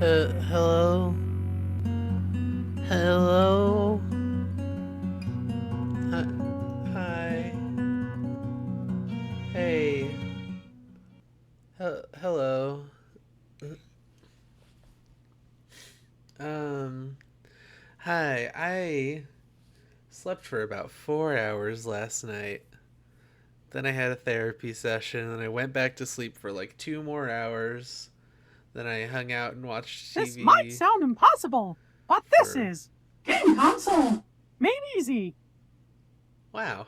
Hello? Hello? Hi. Hey. Hello. Um, Hi. I slept for about 4 hours last night. Then I had a therapy session, and I went back to sleep for like 2 more hours. Then I hung out and watched This might TV sound impossible, but this for... is Game Console made easy. Wow.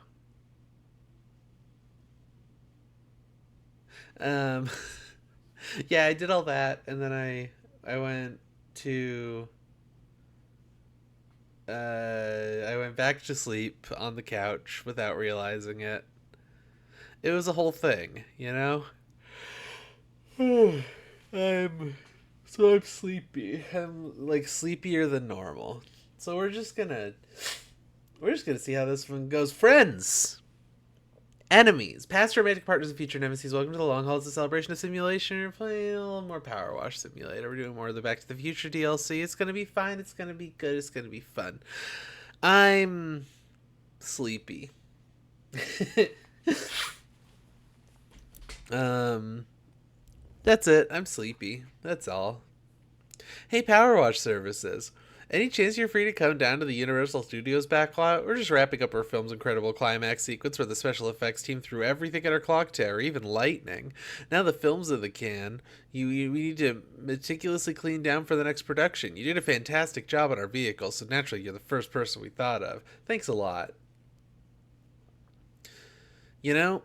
Um, yeah, I did all that, and then I went to I went back to sleep on the couch without realizing it. It was a whole thing, you know. I'm I'm sleepy. I'm like sleepier than normal. So we're just gonna see how this one goes. Friends, enemies, past romantic partners, and future nemesis. Welcome to the long haul. It's a celebration of simulation. We're playing a little more Powerwash Simulator. We're doing more of the Back to the Future DLC. It's gonna be fine. It's gonna be good. It's gonna be fun. I'm sleepy. um, that's it. I'm sleepy. That's all. Hey, Powerwash services. Any chance you're free to come down to the Universal Studios backlot? We're just wrapping up our film's incredible climax sequence where the special effects team threw everything at our clock tower, even lightning. Now the film's in the can. We need to meticulously clean down for the next production. You did a fantastic job on our vehicle, so naturally you're the first person we thought of. Thanks a lot. You know,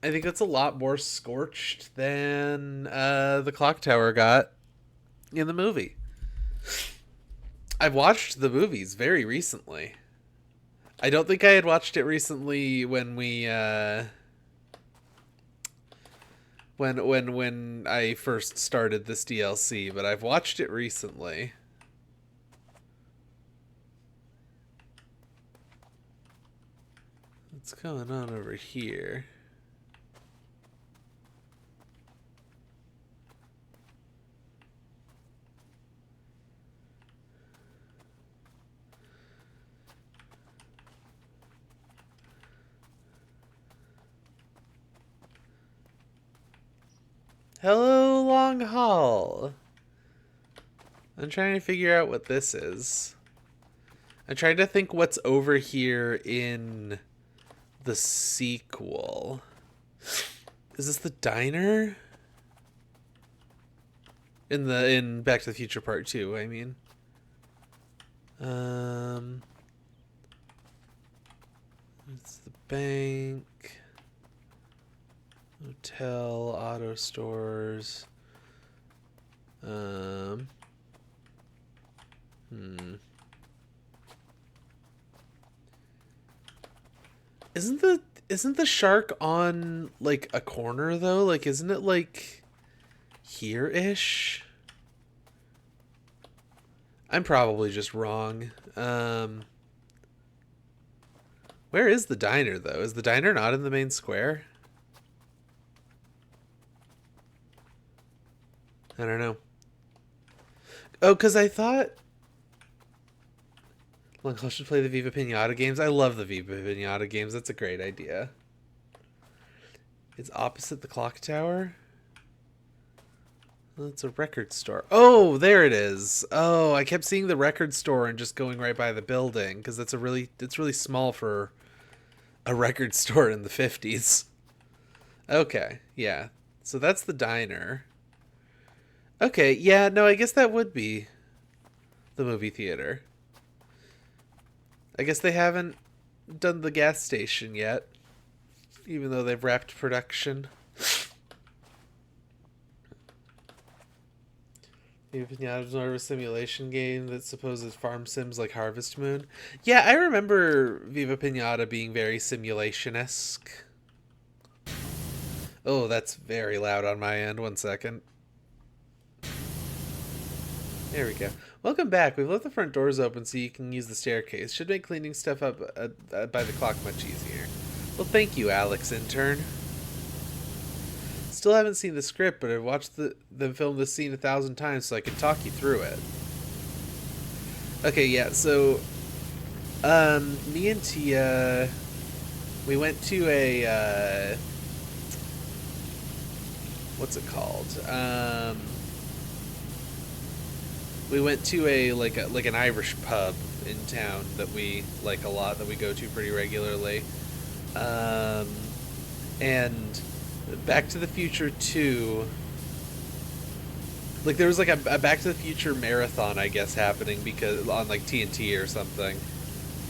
I think that's a lot more scorched than the clock tower got in the movie. I've watched the movies very recently. I don't think I had watched it recently when we when I first started this DLC, but I've watched it recently. What's going on over here? Hello, long haul. I'm trying to figure out what this is. I'm trying to think what's over here in the sequel. Is this the diner? In Back to the Future Part 2, I mean. It's the bank. Hotel, auto stores. Isn't the shark on like a corner though? Like isn't it like here-ish? I'm probably just wrong. Where is the diner though? Is the diner not in the main square? I don't know. Oh, because I thought L'Uncle should play the Viva Pinata games. I love the Viva Pinata games. That's a great idea. It's opposite the clock tower. Well, it's a record store. Oh, there it is. Oh, I kept seeing the record store and just going right by the building because it's really small for a record store in the 50s. Okay, yeah. So that's the diner. Okay, yeah, no, I guess that would be the movie theater. I guess they haven't done the gas station yet, even though they've wrapped production. Viva Pinata is more of a simulation game that supposes farm sims like Harvest Moon. Yeah, I remember Viva Pinata being very simulation-esque. Oh, that's very loud on my end. 1 second. There we go. Welcome back. We've left the front doors open so you can use the staircase. Should make cleaning stuff up by the clock much easier. Well, thank you, Alex intern. Still haven't seen the script, but I've watched them film this scene 1,000 times so I can talk you through it. Okay, yeah, so me and Tia, we went to a what's it called? We went to like an Irish pub in town that we like a lot, that we go to pretty regularly. And Back to the Future 2, like there was like a Back to the Future marathon, I guess, happening because on like TNT or something.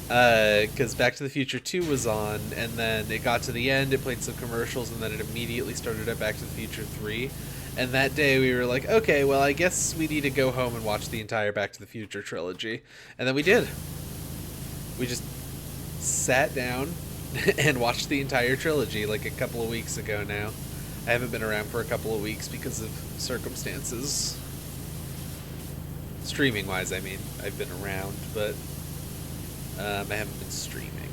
Because Back to the Future 2 was on, and then it got to the end, it played some commercials, and then it immediately started at Back to the Future 3. And that day we were like, okay, well, I guess we need to go home and watch the entire Back to the Future trilogy. And then we did. We just sat down and watched the entire trilogy like a couple of weeks ago now. I haven't been around for a couple of weeks because of circumstances. Streaming wise, I mean. I've been around, but I haven't been streaming.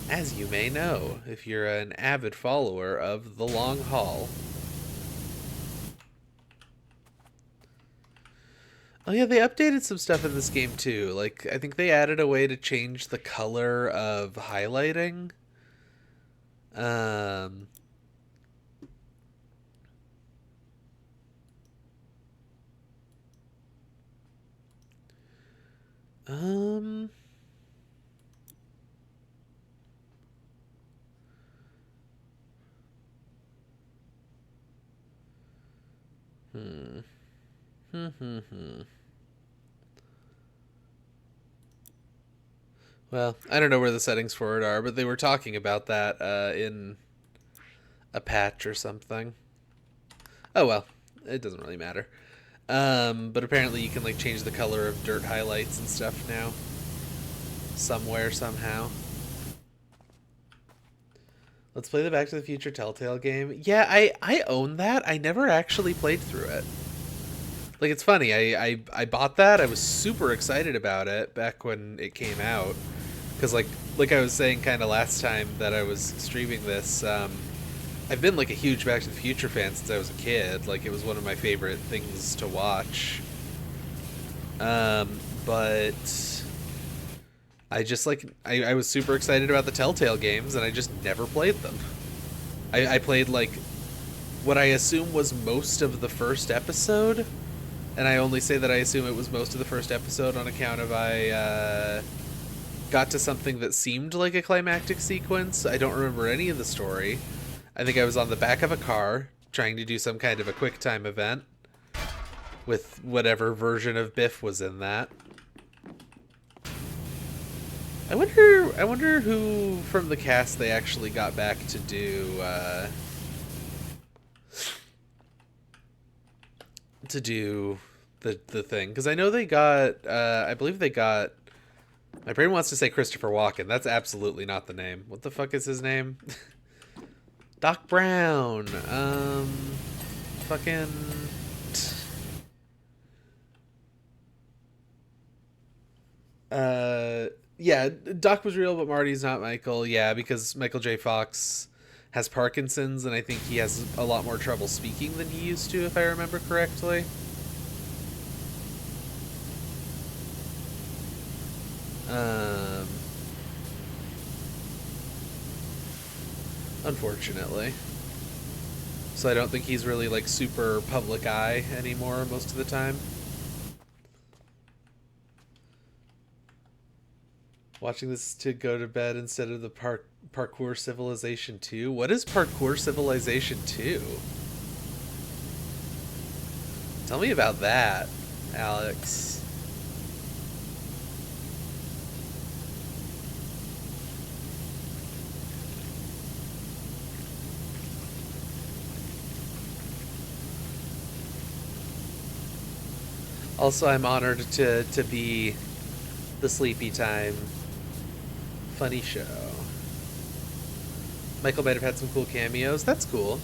As you may know, if you're an avid follower of The Long Haul. Oh yeah, they updated some stuff in this game too. Like, I think they added a way to change the color of highlighting. Um... Um... Hmm. Well, I don't know where the settings for it are, but they were talking about that in a patch or something. Oh well, it doesn't really matter. But apparently you can like change the color of dirt highlights and stuff now. Somewhere, somehow. Let's play the Back to the Future Telltale game. Yeah, I own that. I never actually played through it. Like, it's funny. I bought that. I was super excited about it back when it came out. Because, like I was saying kind of last time that I was streaming this, I've been, like, a huge Back to the Future fan since I was a kid. Like, it was one of my favorite things to watch. But I just, like, I was super excited about the Telltale games, and I just never played them. I played, like, what I assume was most of the first episode. And I only say that I assume it was most of the first episode on account of I got to something that seemed like a climactic sequence. I don't remember any of the story. I think I was on the back of a car trying to do some kind of a QuickTime event with whatever version of Biff was in that. I wonder who from the cast they actually got back to do the thing, because I know they got I believe they got, my brain wants to say Christopher Walken. That's absolutely not the name. What the fuck is his name? Doc Brown. Fucking yeah, Doc was real, but Marty's not Michael. Yeah, because Michael J. Fox has Parkinson's, and I think he has a lot more trouble speaking than he used to, if I remember correctly. Unfortunately. So I don't think he's really, like, super public eye anymore most of the time. Watching this to go to bed instead of the Parkour Civilization 2? What is Parkour Civilization 2? Tell me about that, Alex. Also, I'm honored to be the Sleepy Time funny show. Michael might have had some cool cameos. That's cool.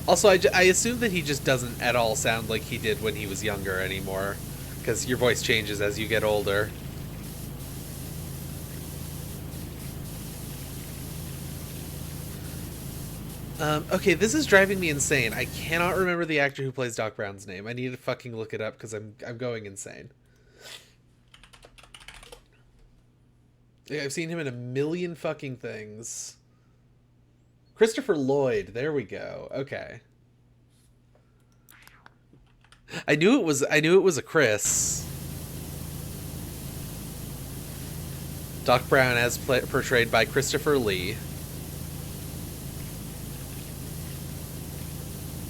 Also, I assume that he just doesn't at all sound like he did when he was younger anymore, because your voice changes as you get older. Okay, this is driving me insane. I cannot remember the actor who plays Doc Brown's name. I need to fucking look it up because I'm going insane. Yeah, I've seen him in a million fucking things. Christopher Lloyd. There we go. Okay. I knew it was a Chris. Doc Brown as portrayed by Christopher Lee.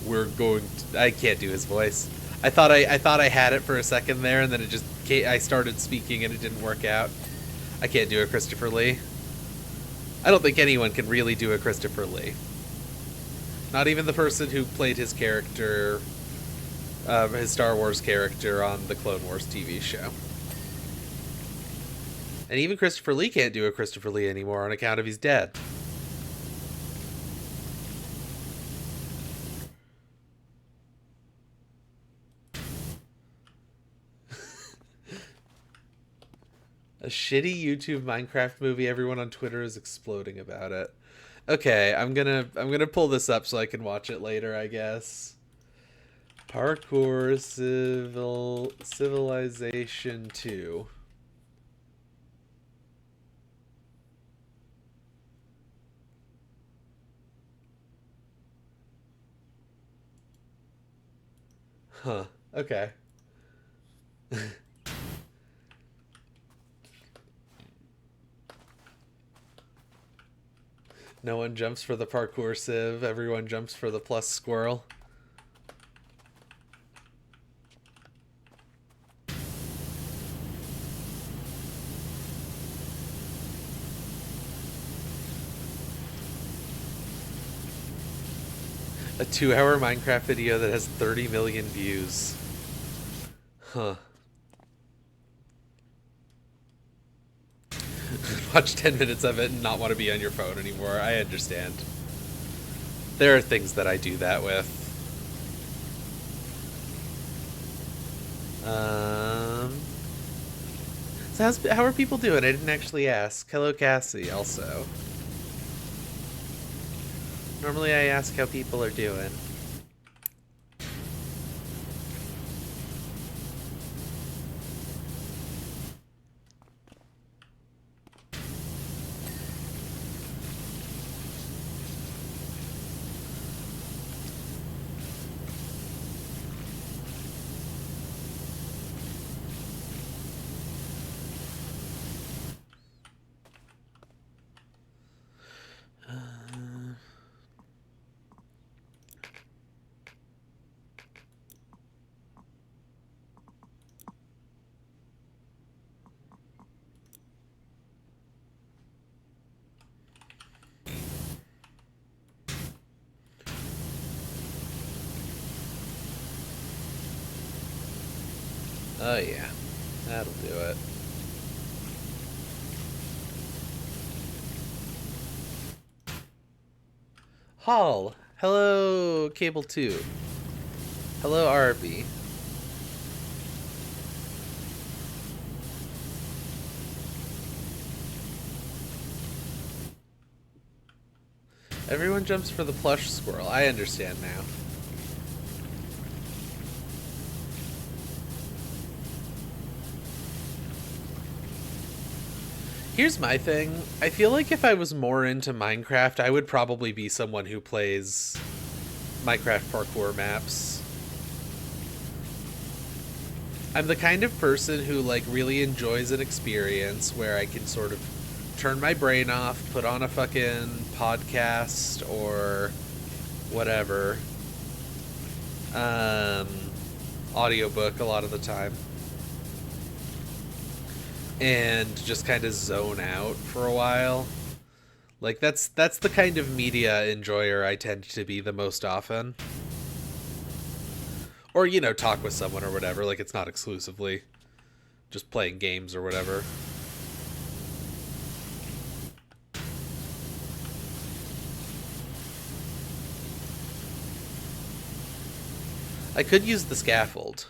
We're going to, I can't do his voice. I thought I had it for a second there, and then it just I started speaking and it didn't work out. I can't do a Christopher Lee. I don't think anyone can really do a Christopher Lee. Not even the person who played his character, his Star Wars character on the Clone Wars TV show. And even Christopher Lee can't do a Christopher Lee anymore on account of he's dead. A shitty YouTube Minecraft movie. Everyone on Twitter is exploding about it. Okay, I'm gonna pull this up so I can watch it later, I guess. Parkour Civilization 2. Huh. Okay. No one jumps for the parkour civ. Everyone jumps for the plus squirrel. A 2-hour Minecraft video that has 30 million views. Huh. Watch 10 minutes of it and not want to be on your phone anymore. I understand. There are things that I do that with. So how are people doing? I didn't actually ask. Hello, Cassie, also. Normally I ask how people are doing. Oh yeah, that'll do it. Hall. Hello, Cable 2. Hello, Arby. Everyone jumps for the plush squirrel. I understand now. Here's my thing. I feel like if I was more into Minecraft, I would probably be someone who plays Minecraft parkour maps. I'm the kind of person who like really enjoys an experience where I can sort of turn my brain off, put on a fucking podcast or whatever. Audiobook a lot of the time. And just kind of zone out for a while. Like that's the kind of media enjoyer I tend to be the most often. Or, you know, talk with someone or whatever, like it's not exclusively just playing games or whatever. I could use the scaffold.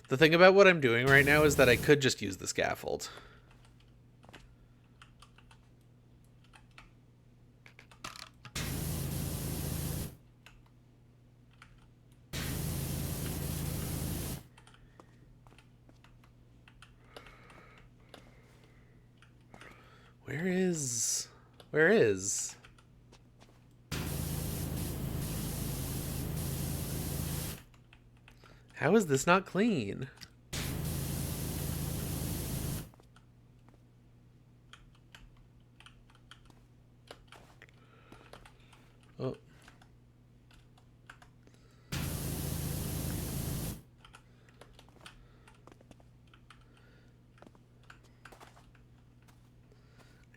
The thing about what I'm doing right now is that I could just use the scaffold. Where is? How is this not clean? Oh.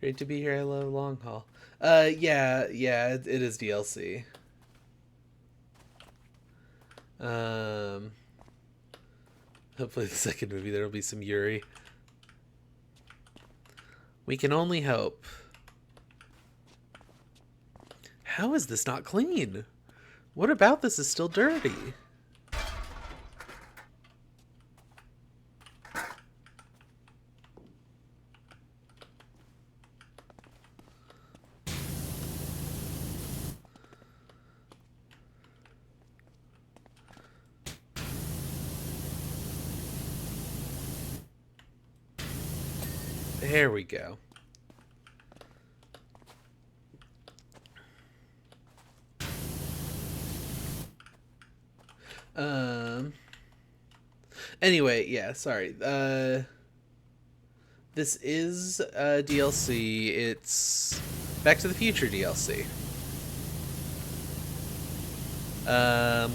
Great to be here. I love long haul. Yeah, it is DLC. Um, Hopefully the second movie there'll be some Yuri. We can only hope. How is this not clean? What about this is still dirty? There we go. Anyway, yeah, sorry. This is DLC. It's Back to the Future DLC.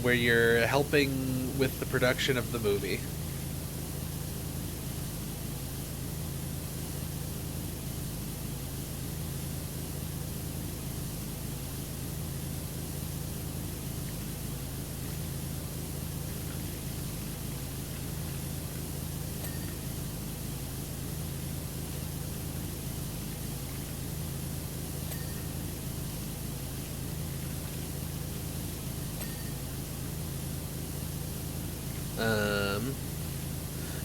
Where you're helping with the production of the movie.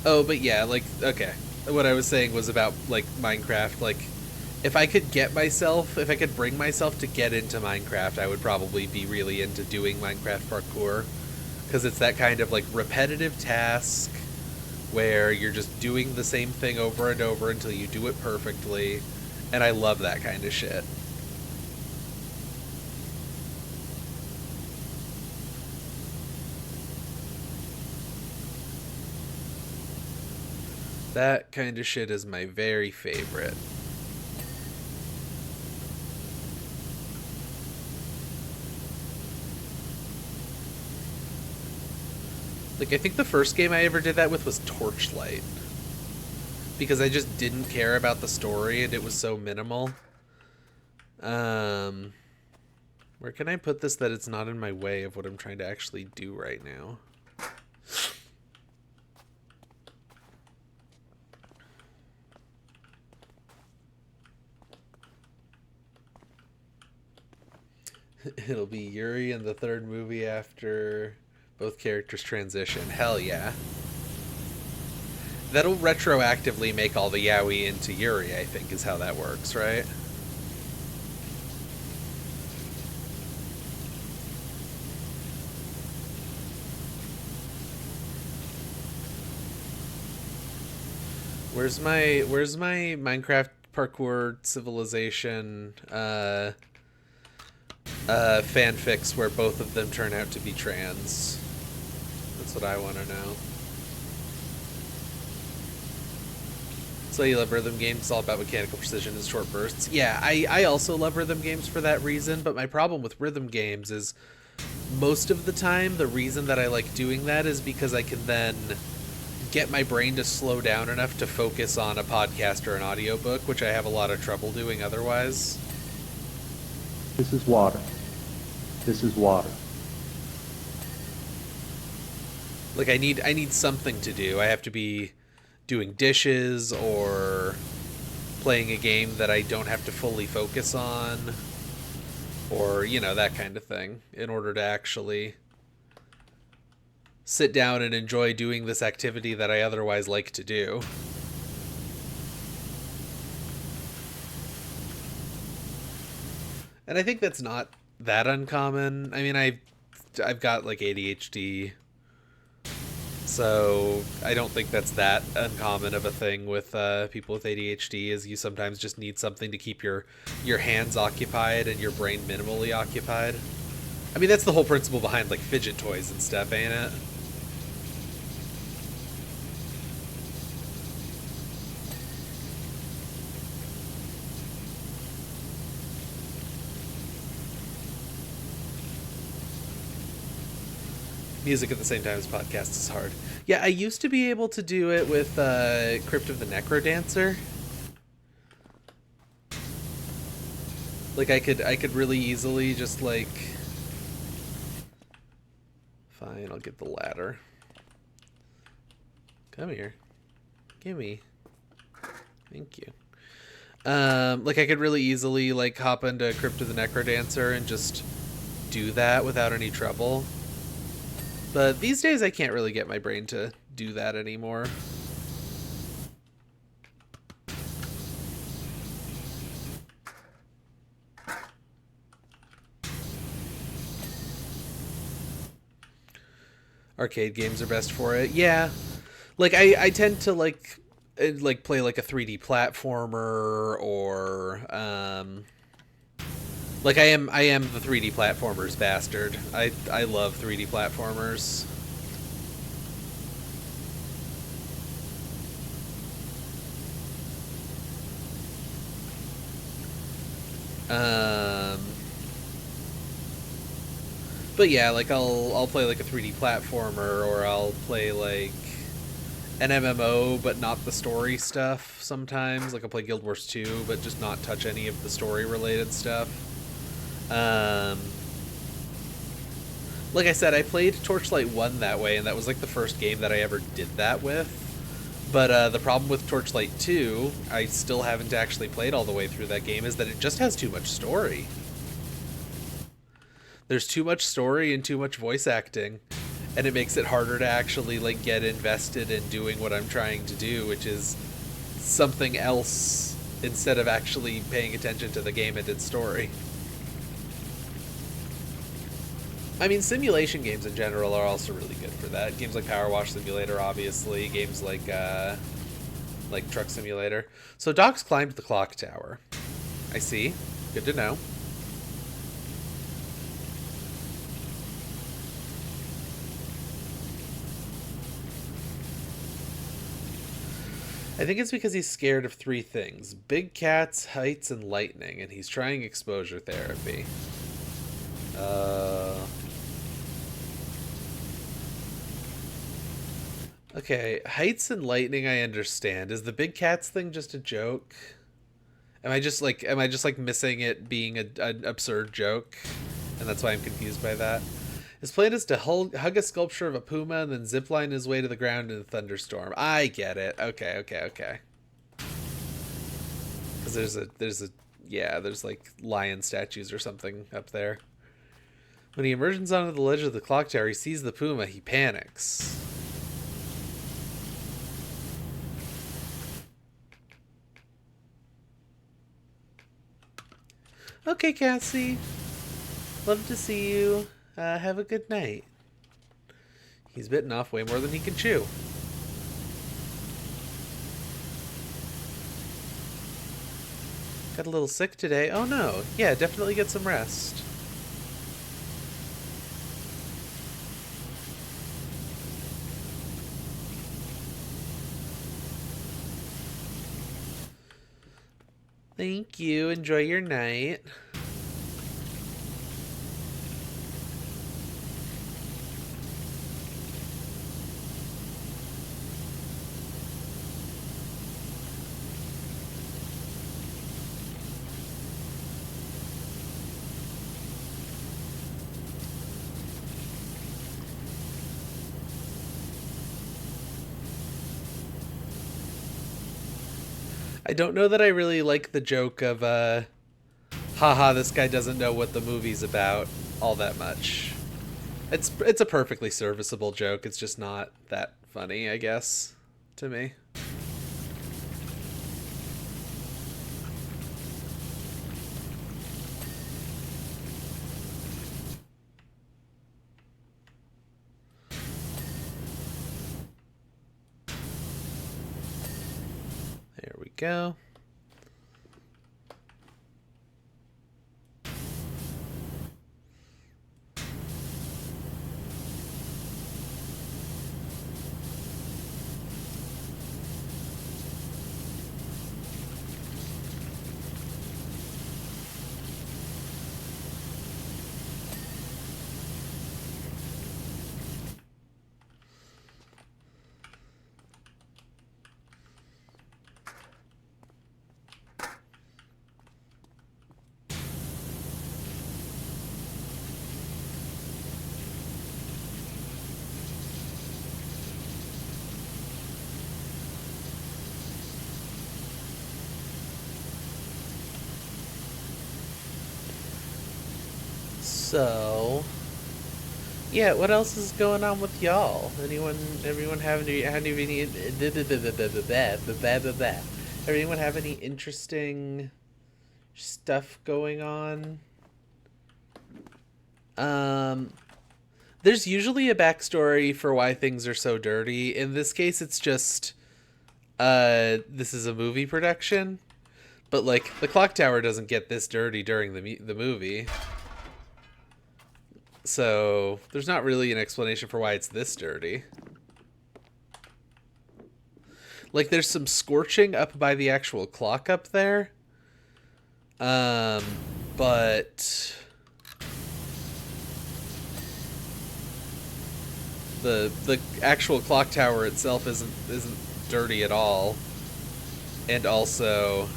Oh, but yeah, like, okay. What I was saying was about, like, Minecraft. Like, if I could bring myself to get into Minecraft, I would probably be really into doing Minecraft parkour. Because it's that kind of, like, repetitive task where you're just doing the same thing over and over until you do it perfectly. And I love that kind of shit. That kind of shit is my very favorite. Like, I think the first game I ever did that with was Torchlight. Because I just didn't care about the story and it was so minimal. Where can I put this that it's not in my way of what I'm trying to actually do right now? It'll be Yuri in the third movie after both characters transition. Hell yeah. That'll retroactively make all the Yaoi into Yuri, I think, is how that works, right? Where's my Minecraft parkour civilization fanfics where both of them turn out to be trans? That's what I want to know. So you love rhythm games, it's all about mechanical precision and short bursts. Yeah, I also love rhythm games for that reason, but my problem with rhythm games is most of the time the reason that I like doing that is because I can then get my brain to slow down enough to focus on a podcast or an audiobook, which I have a lot of trouble doing otherwise. This is water. This is water. Like I need something to do. I have to be doing dishes or playing a game that I don't have to fully focus on, or, you know, that kind of thing, in order to actually sit down and enjoy doing this activity that I otherwise like to do. And I think that's not that uncommon. I mean, I've got like ADHD, so I don't think that's that uncommon of a thing with people with ADHD. Is you sometimes just need something to keep your hands occupied and your brain minimally occupied. I mean, that's the whole principle behind like fidget toys and stuff, ain't it? Music at the same time as podcast is hard. Yeah, I used to be able to do it with Crypt of the Necrodancer. Like I could really easily just like... Fine, I'll get the ladder. Come here. Gimme. Thank you. Like I could really easily like hop into Crypt of the Necrodancer and just do that without any trouble. But these days I can't really get my brain to do that anymore. Arcade games are best for it. Yeah. Like I tend to like play like a 3D platformer or like I am the 3D platformers bastard. I love 3D platformers. But yeah, like I'll play like a 3D platformer, or I'll play like an MMO but not the story stuff sometimes. Like I'll play Guild Wars 2 but just not touch any of the story related stuff. Like I said, I played Torchlight 1 that way, and that was like the first game that I ever did that with. But the problem with Torchlight 2, I still haven't actually played all the way through that game, is that it just has too much story. There's too much story and too much voice acting, and it makes it harder to actually like get invested in doing what I'm trying to do, which is something else instead of actually paying attention to the game and its story. I mean, simulation games in general are also really good for that. Games like Powerwash Simulator, obviously. Games like Truck Simulator. So Doc's climbed the clock tower. I see. Good to know. I think it's because he's scared of 3 things. Big cats, heights, and lightning, and he's trying exposure therapy. Okay, heights and lightning I understand. Is the big cats thing just a joke? Am I just like missing it being an absurd joke? And that's why I'm confused by that. His plan is to hug a sculpture of a puma and then zipline his way to the ground in a thunderstorm. I get it. Okay. Because there's like lion statues or something up there. When he emerges onto the ledge of the clock tower, he sees the puma. He panics. Okay, Cassie. Love to see you. Have a good night. He's bitten off way more than he can chew. Got a little sick today. Oh no. Yeah, definitely get some rest. Thank you. Enjoy your night. I don't know that I really like the joke of, haha, this guy doesn't know what the movie's about all that much. It's a perfectly serviceable joke. It's just not that funny, I guess, to me. There we go. So, yeah, what else is going on with y'all? Everyone have any everyone have any interesting stuff going on? Um, there's usually a backstory for why things are so dirty. In this case, it's just, this is a movie production, but like the clock tower doesn't get this dirty during the movie. So there's not really an explanation for why it's this dirty. Like there's some scorching up by the actual clock up there. But the actual clock tower itself isn't dirty at all. And also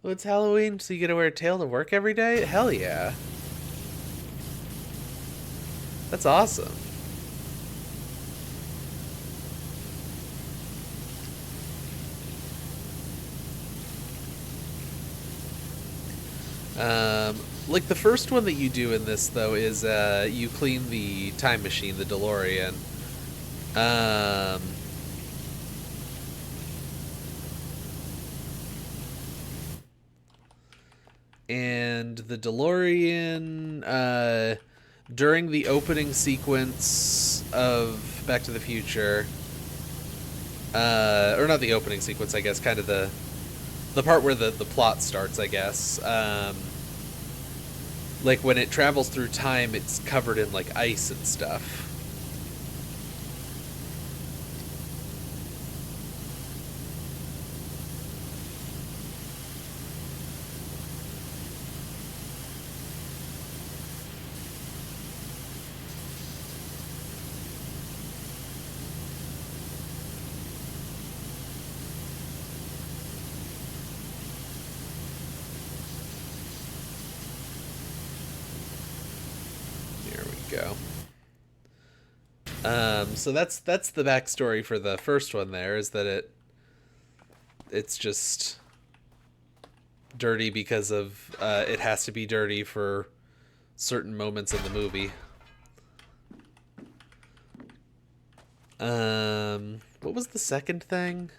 well, it's Halloween, so you get to wear a tail to work every day? Hell yeah. That's awesome. Like the first one that you do in this, though, is you clean the time machine, the DeLorean. And the DeLorean, during the opening sequence of Back to the Future, or not the opening sequence, I guess, kind of the part where the plot starts, I guess. Like when it travels through time, it's covered in like ice and stuff. Go. So that's the backstory for the first one. There is that it's just dirty because of it has to be dirty for certain moments in the movie. What was the second thing?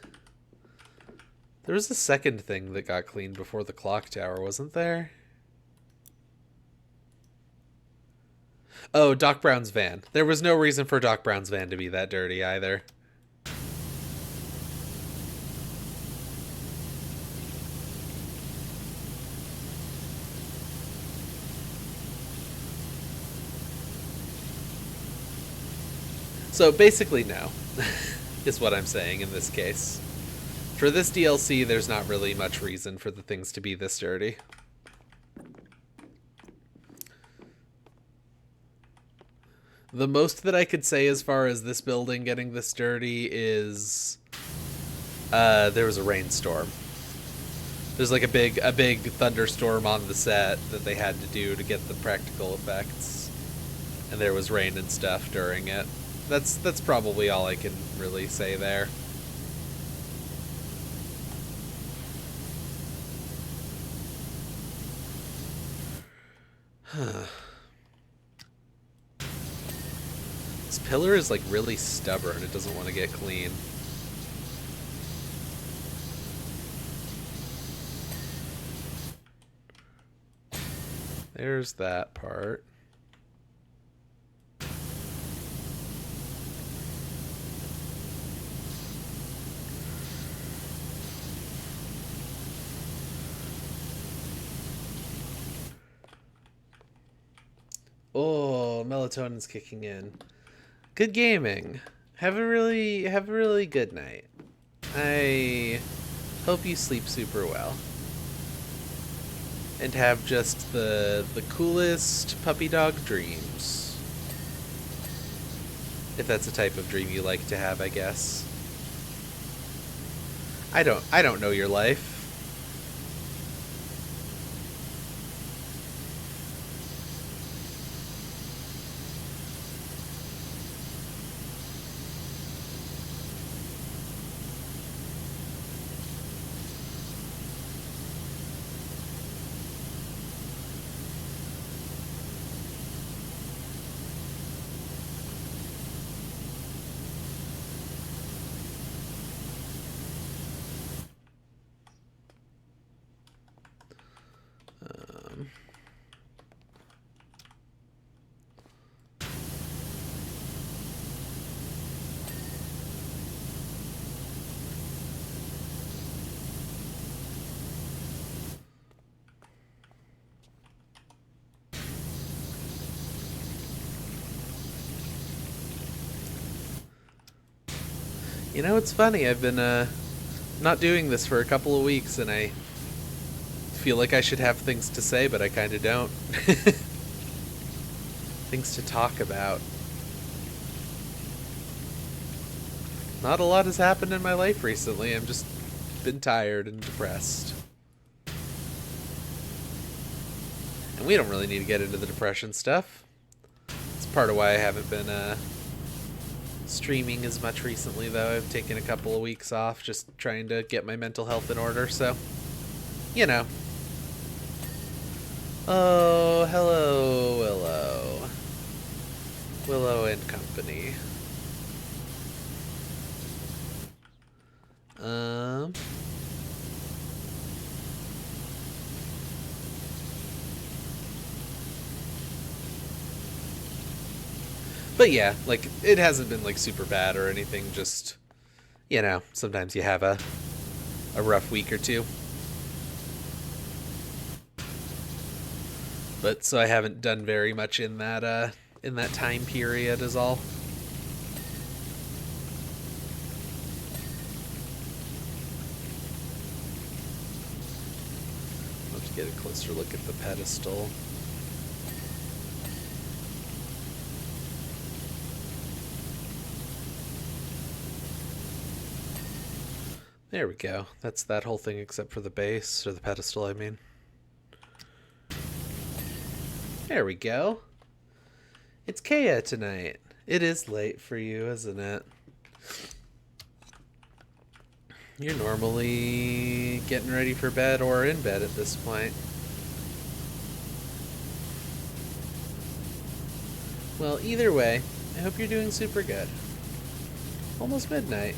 There was a second thing that got cleaned before the clock tower, wasn't there? Oh, Doc Brown's van. There was no reason for Doc Brown's van to be that dirty either. So basically no, is what I'm saying in this case. For this DLC, there's not really much reason for the things to be this dirty. The most that I could say as far as this building getting this dirty is there was a rainstorm. There's like a big thunderstorm on the set that they had to do to get the practical effects, and there was rain and stuff during it. That's probably all I can really say there. Huh. This pillar is like really stubborn. It doesn't want to get clean. There's that part. Oh, melatonin's kicking in. Good gaming. Have a really good night. I hope you sleep super well. And have just the coolest puppy dog dreams. If that's a type of dream you like to have, I guess. I don't know your life. You know, it's funny. I've been not doing this for a couple of weeks, and I feel like I should have things to say, but I kind of don't. Things to talk about. Not a lot has happened in my life recently. I've just been tired and depressed. And we don't really need to get into the depression stuff. It's part of why I haven't been streaming as much recently, though. I've taken a couple of weeks off just trying to get my mental health in order, so, you know. Oh, hello, Willow. Willow and company. But yeah, like, it hasn't been, like, super bad or anything, just, you know, sometimes you have a rough week or two. But, so I haven't done very much in that time period is all. I'll have to get a closer look at the pedestal. There we go. That's that whole thing except for the base, or the pedestal, I mean. There we go. It's Kaya tonight. It is late for you, isn't it? You're normally getting ready for bed or in bed at this point. Well, either way, I hope you're doing super good. Almost midnight.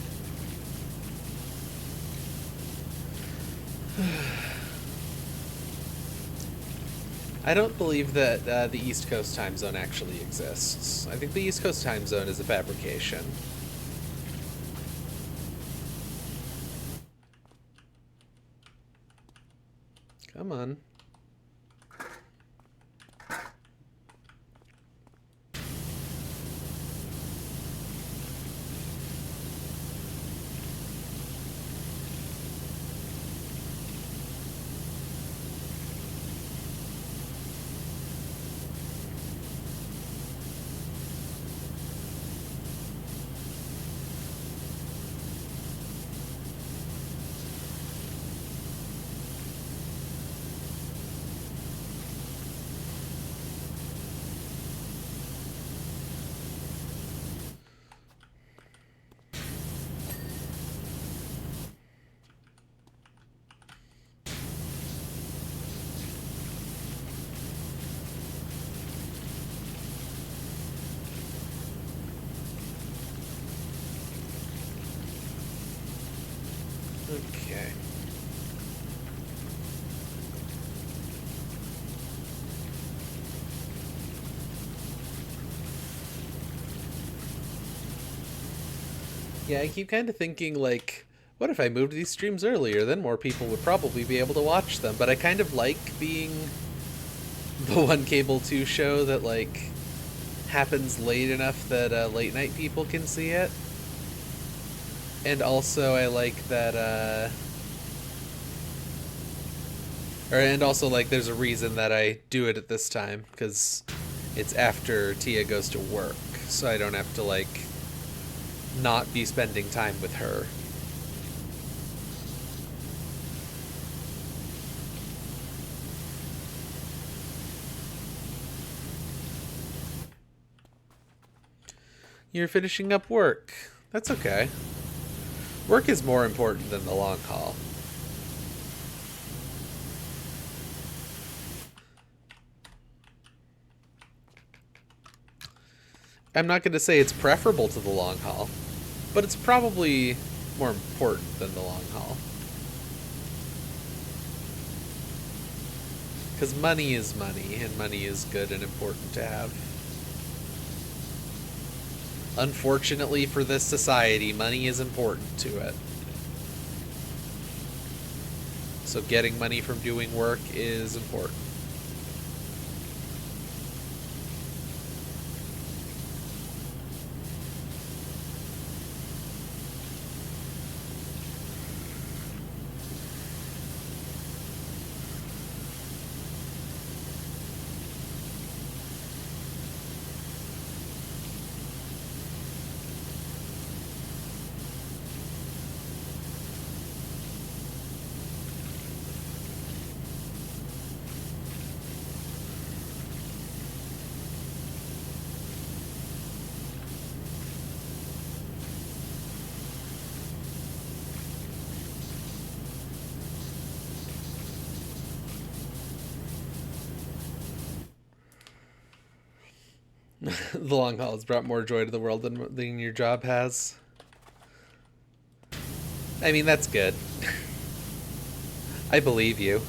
I don't believe that the East Coast time zone actually exists. I think the East Coast time zone is a fabrication. Come on. Okay. Yeah, I keep kind of thinking, like, what if I moved these streams earlier? Then more people would probably be able to watch them. But I kind of like being the one Cable 2 show that, like, happens late enough that late night people can see it. And also I like that, and also, like, there's a reason that I do it at this time, because it's after Tia goes to work, so I don't have to, like, not be spending time with her. You're finishing up work. That's okay. Work is more important than the long haul. I'm not going to say it's preferable to the long haul, but it's probably more important than the long haul. Because money is money, and money is good and important to have. Unfortunately for this society, money is important to it. So getting money from doing work is important. The long haul has brought more joy to the world than your job has. I mean, that's good. I believe you.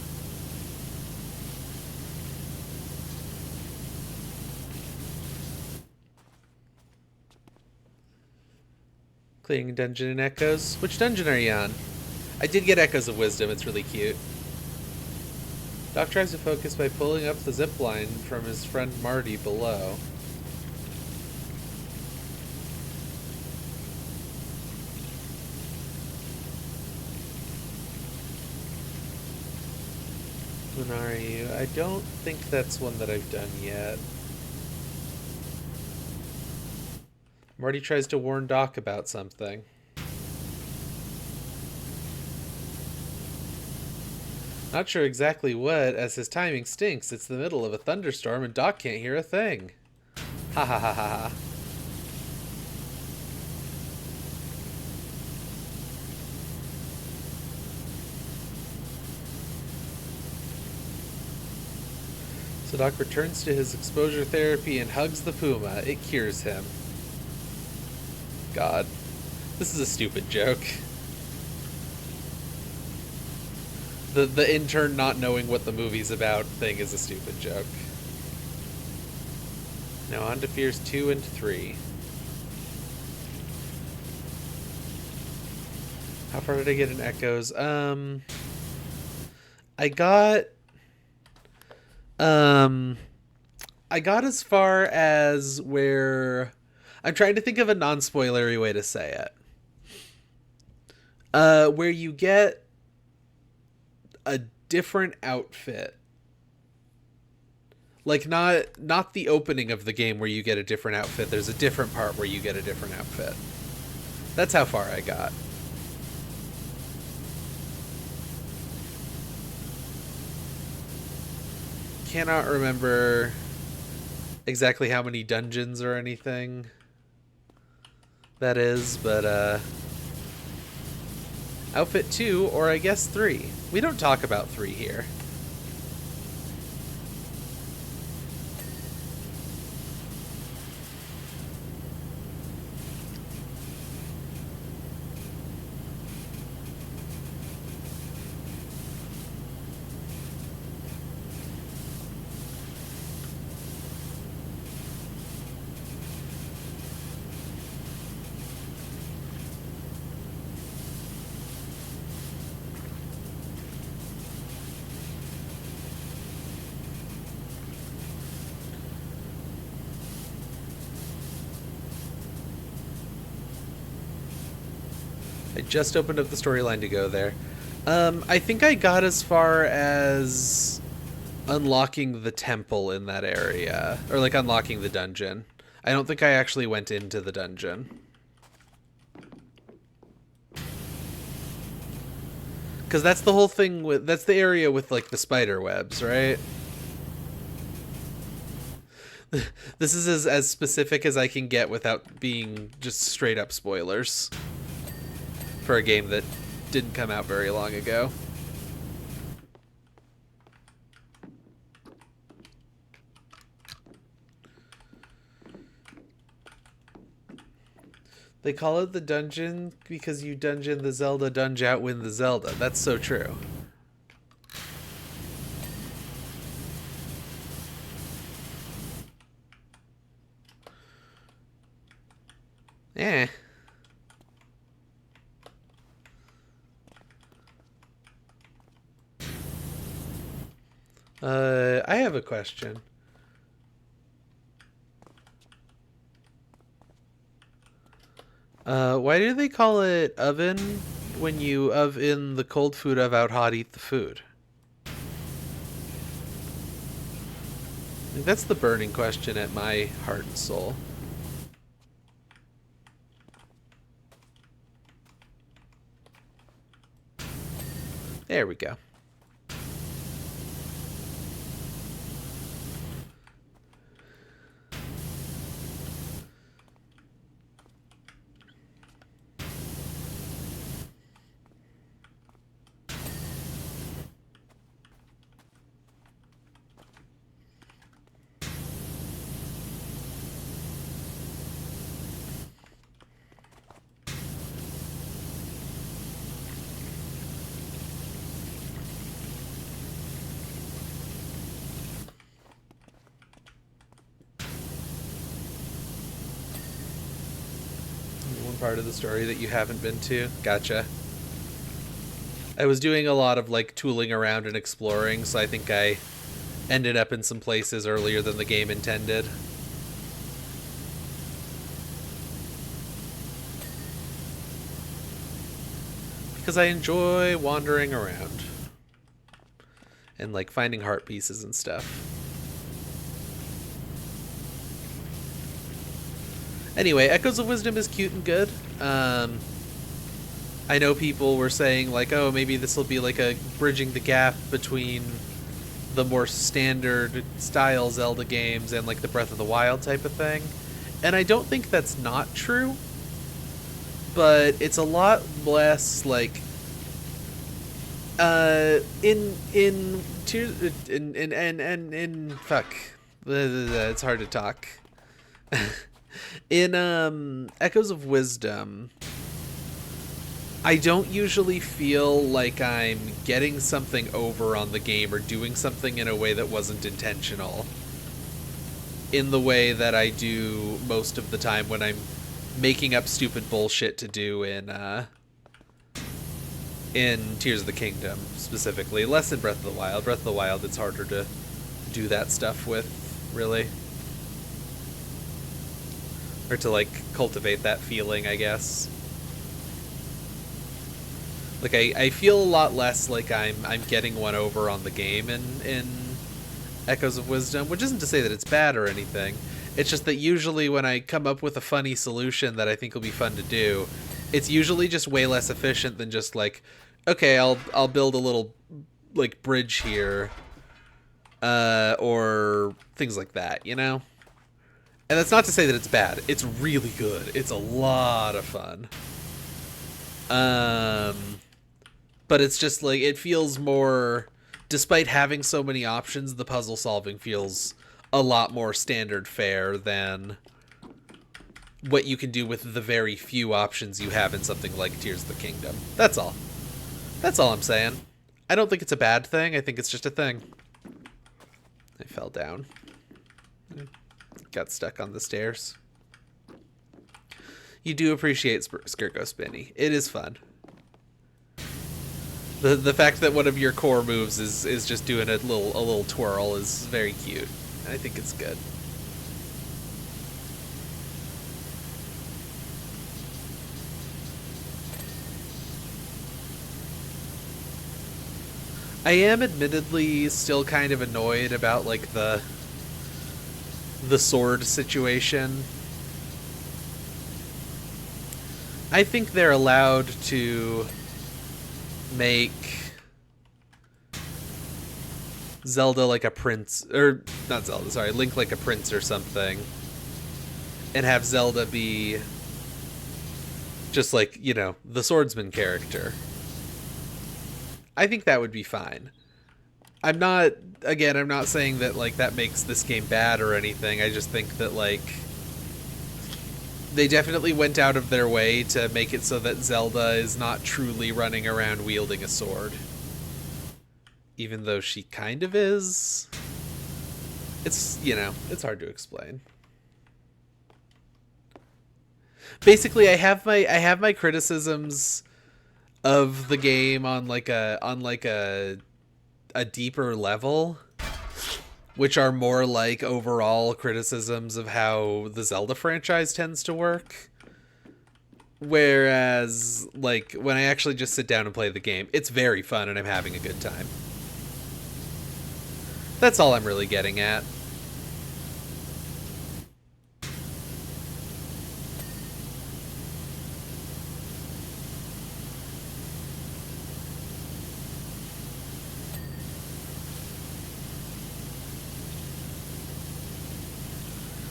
Clearing dungeon and echoes. Which dungeon are you on? I did get Echoes of Wisdom. It's really cute. Doc tries to focus by pulling up the zip line from his friend Marty below. Lunario. I don't think that's one that I've done yet. Marty tries to warn Doc about something. Not sure exactly what, as his timing stinks. It's the middle of a thunderstorm and Doc can't hear a thing. Ha ha ha ha ha. So Doc returns to his exposure therapy and hugs the puma. It cures him. God. This is a stupid joke. The intern not knowing what the movie's about thing is a stupid joke. Now on to Fears 2 and 3. How far did I get in Echoes? I got as far as where... I'm trying to think of a non-spoilery way to say it. Where you get a different outfit. Like, not the opening of the game where you get a different outfit. There's a different part where you get a different outfit. That's how far I got. Cannot remember exactly how many dungeons or anything that is, but outfit 2, or I guess 3. We don't talk about 3 here. I just opened up the storyline to go there. I think I got as far as unlocking the temple in that area. Or, like, unlocking the dungeon. I don't think I actually went into the dungeon. Because that's the whole thing with... That's the area with, like, the spider webs, right? This is as specific as I can get without being just straight up spoilers. For a game that didn't come out very long ago. They call it the dungeon because you dungeon the Zelda, dunge out, win the Zelda. That's so true. Eh. I have a question. Why do they call it oven when you in the cold food of out hot eat the food? Like, that's the burning question at my heart and soul. There we go. part of the story that you haven't been to. Gotcha. I was doing a lot of like tooling around and exploring, so I think I ended up in some places earlier than the game intended. Because I enjoy wandering around and like finding heart pieces and stuff. Anyway, Echoes of Wisdom is cute and good. I know people were saying like, oh, maybe this will be like a bridging the gap between the more standard style Zelda games and like the Breath of the Wild type of thing. And I don't think that's not true, but it's a lot less like in fuck, it's hard to talk. In Echoes of Wisdom, I don't usually feel like I'm getting something over on the game or doing something in a way that wasn't intentional, in the way that I do most of the time when I'm making up stupid bullshit to do in Tears of the Kingdom, specifically. Less in Breath of the Wild. Breath of the Wild, it's harder to do that stuff with, really. Or to, like, cultivate that feeling, I guess. Like, I feel a lot less like I'm getting one over on the game in Echoes of Wisdom, which isn't to say that it's bad or anything. It's just that usually when I come up with a funny solution that I think will be fun to do, it's usually just way less efficient than just like, okay, I'll build a little like bridge here, or things like that, you know? And that's not to say that it's bad. It's really good. It's a lot of fun. But it's just like, it feels more, despite having so many options, the puzzle solving feels a lot more standard fare than what you can do with the very few options you have in something like Tears of the Kingdom. That's all. That's all I'm saying. I don't think it's a bad thing. I think it's just a thing. I fell down. Got stuck on the stairs. You do appreciate Skirt Go Spinny. It is fun. The fact that one of your core moves is just doing a little twirl is very cute. I think it's good. I am admittedly still kind of annoyed about like the sword situation. I think they're allowed to make Zelda like a prince, or not Zelda, sorry, Link like a prince or something, and have Zelda be just like, you know, the swordsman character. I think that would be fine. I'm not saying that like that makes this game bad or anything. I just think that like they definitely went out of their way to make it so that Zelda is not truly running around wielding a sword. Even though she kind of is. It's, you know, it's hard to explain. Basically, I have my criticisms of the game on a deeper level, which are more like overall criticisms of how the Zelda franchise tends to work. Whereas, like, when I actually just sit down and play the game, it's very fun and I'm having a good time. That's all I'm really getting at.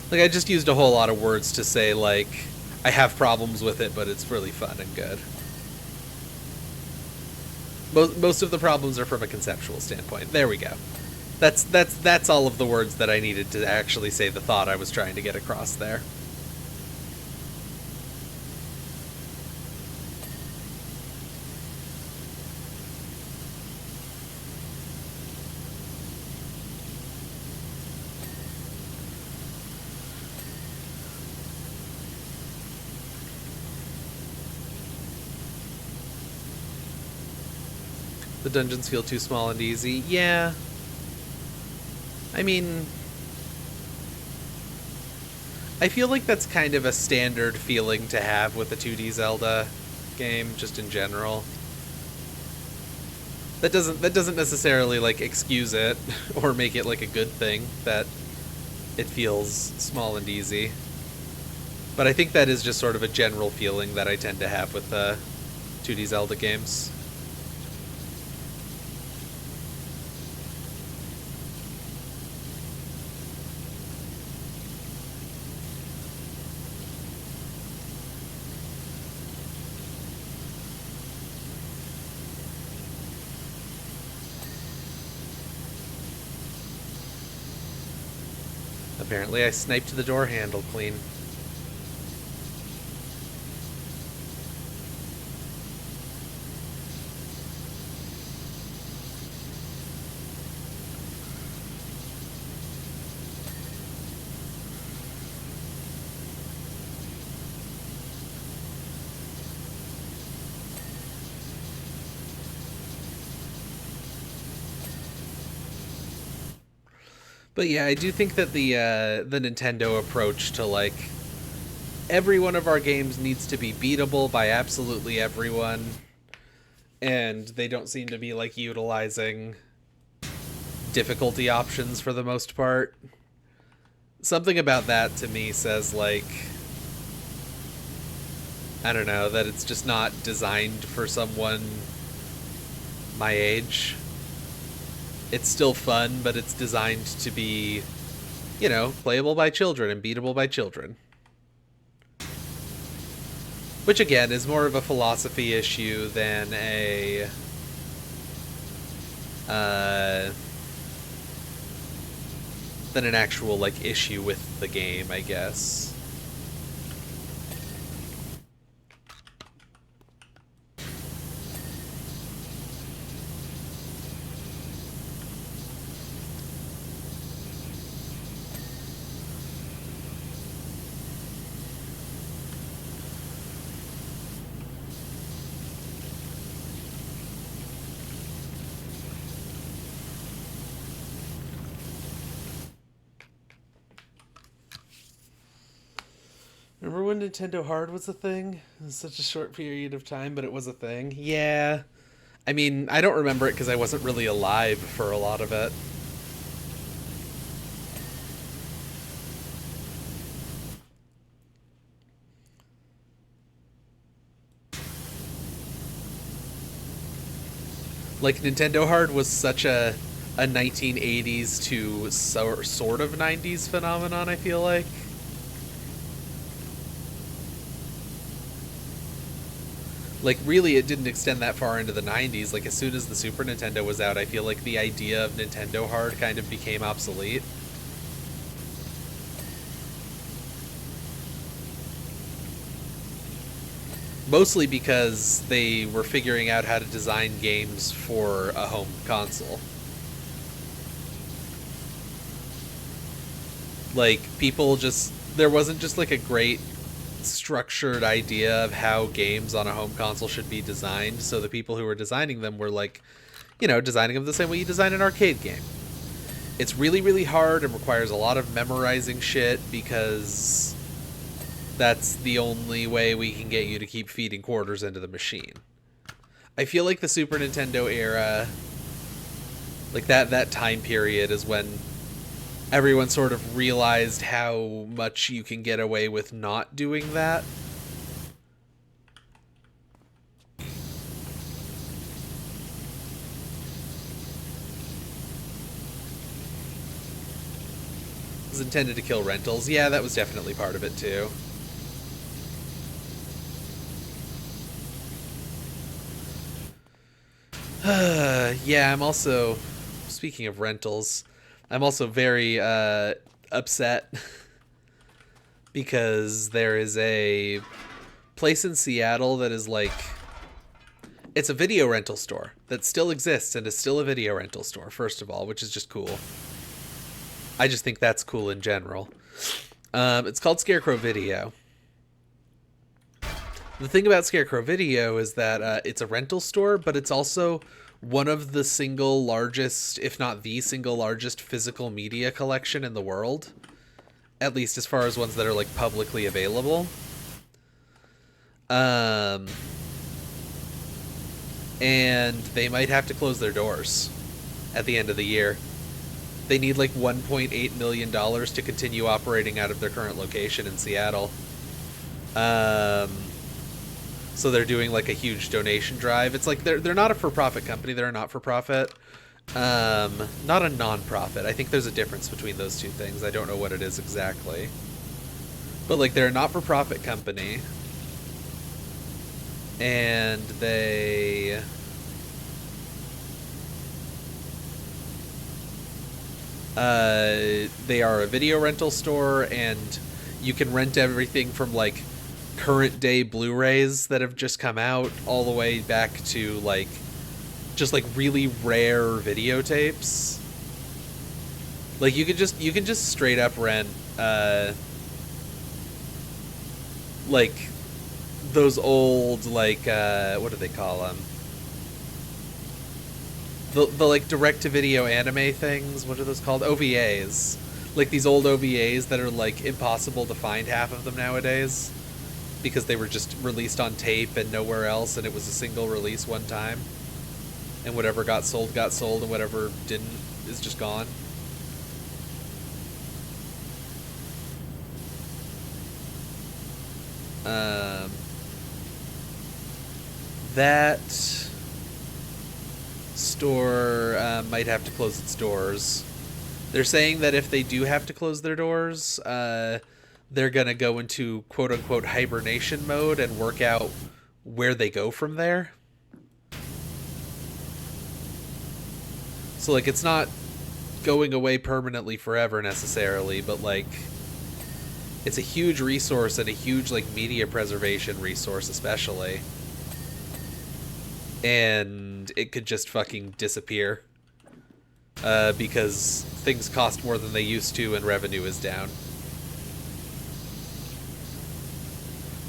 Like, I just used a whole lot of words to say, like, I have problems with it, but it's really fun and good. Most of the problems are from a conceptual standpoint. There we go. That's all of the words that I needed to actually say the thought I was trying to get across there. The dungeons feel too small and easy. Yeah. I mean, I feel like that's kind of a standard feeling to have with a 2D Zelda game, just in general. That doesn't necessarily like excuse it or make it like a good thing that it feels small and easy. But I think that is just sort of a general feeling that I tend to have with 2D Zelda games. Apparently I sniped the door handle clean. But yeah, I do think that the Nintendo approach to like every one of our games needs to be beatable by absolutely everyone, and they don't seem to be like utilizing difficulty options for the most part. Something about that to me says like, I don't know, that it's just not designed for someone my age. It's still fun, but it's designed to be, you know, playable by children and beatable by children. Which, again, is more of a philosophy issue than a... than an actual, like, issue with the game, I guess. Remember when Nintendo Hard was a thing? It was such a short period of time, but it was a thing. Yeah. I mean, I don't remember it because I wasn't really alive for a lot of it. Like, Nintendo Hard was such a 1980s to sort of 90s phenomenon, I feel like. Like, really, it didn't extend that far into the 90s. Like, as soon as the Super Nintendo was out, I feel like the idea of Nintendo Hard kind of became obsolete. Mostly because they were figuring out how to design games for a home console. Like, people just... There wasn't just, like, a great structured idea of how games on a home console should be designed, so the people who were designing them were, like, you know, designing them the same way you design an arcade game. It's really, really hard and requires a lot of memorizing shit because that's the only way we can get you to keep feeding quarters into the machine. I feel like the Super Nintendo era, like that time period is when everyone sort of realized how much you can get away with not doing that. It was intended to kill rentals. Yeah, that was definitely part of it too. Yeah, I'm also, speaking of rentals, I'm also very upset because there is a place in Seattle that is like, it's a video rental store that still exists and is still a video rental store, first of all, which is just cool. I just think that's cool in general. It's called Scarecrow Video. The thing about Scarecrow Video is that it's a rental store, but it's also one of the single largest, if not the single largest, physical media collection in the world. At least as far as ones that are like publicly available. And they might have to close their doors at the end of the year. They need like $1.8 million to continue operating out of their current location in Seattle. So they're doing like a huge donation drive. It's like they're not a for-profit company. They're a not-for-profit. Not a non-profit. I think there's a difference between those two things. I don't know what it is exactly. But like they're a not-for-profit company. And they are a video rental store, and you can rent everything from like current day Blu-rays that have just come out all the way back to like just like really rare videotapes. Like you can just straight up rent like those old like what do they call them? The like direct to video anime things. What are those called? OVAs. Like these old OVAs that are like impossible to find, half of them nowadays, because they were just released on tape and nowhere else, and it was a single release one time. And whatever got sold, and whatever didn't is just gone. That store might have to close its doors. They're saying that if they do have to close their doors, they're going to go into quote-unquote hibernation mode and work out where they go from there. So, like, it's not going away permanently forever necessarily, but, like, it's a huge resource and a huge, like, media preservation resource especially. And it could just fucking disappear. Because things cost more than they used to and revenue is down.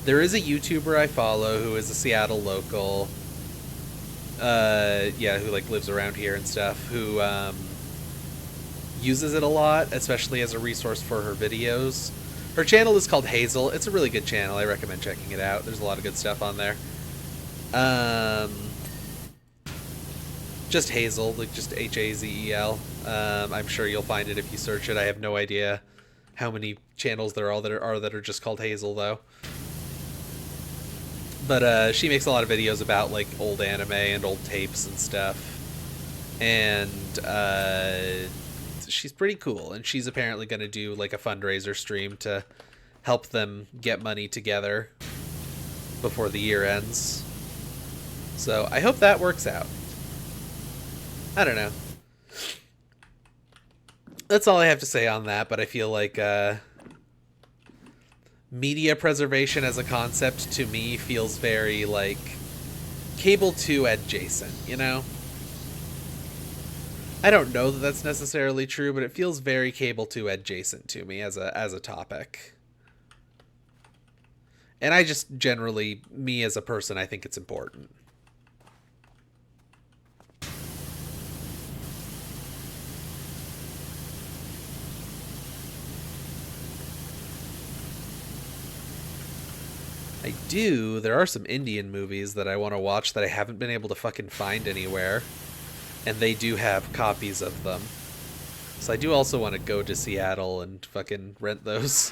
There is a YouTuber I follow who is a Seattle local. Who like lives around here and stuff, who uses it a lot, especially as a resource for her videos. Her channel is called Hazel. It's a really good channel. I recommend checking it out. There's a lot of good stuff on there. Just Hazel, like just Hazel. I'm sure you'll find it if you search it. I have no idea how many channels there are that are just called Hazel though. But she makes a lot of videos about like old anime and old tapes and stuff. And she's pretty cool, and she's apparently going to do like a fundraiser stream to help them get money together before the year ends. So I hope that works out. I don't know. That's all I have to say on that, but I feel like media preservation as a concept to me feels very like Cable 2 adjacent, you know? I don't know that that's necessarily true, but it feels very Cable 2 adjacent to me as a topic. And I just generally, me as a person, I think it's important. There are some Indian movies that I want to watch that I haven't been able to fucking find anywhere. And they do have copies of them. So I do also want to go to Seattle and fucking rent those.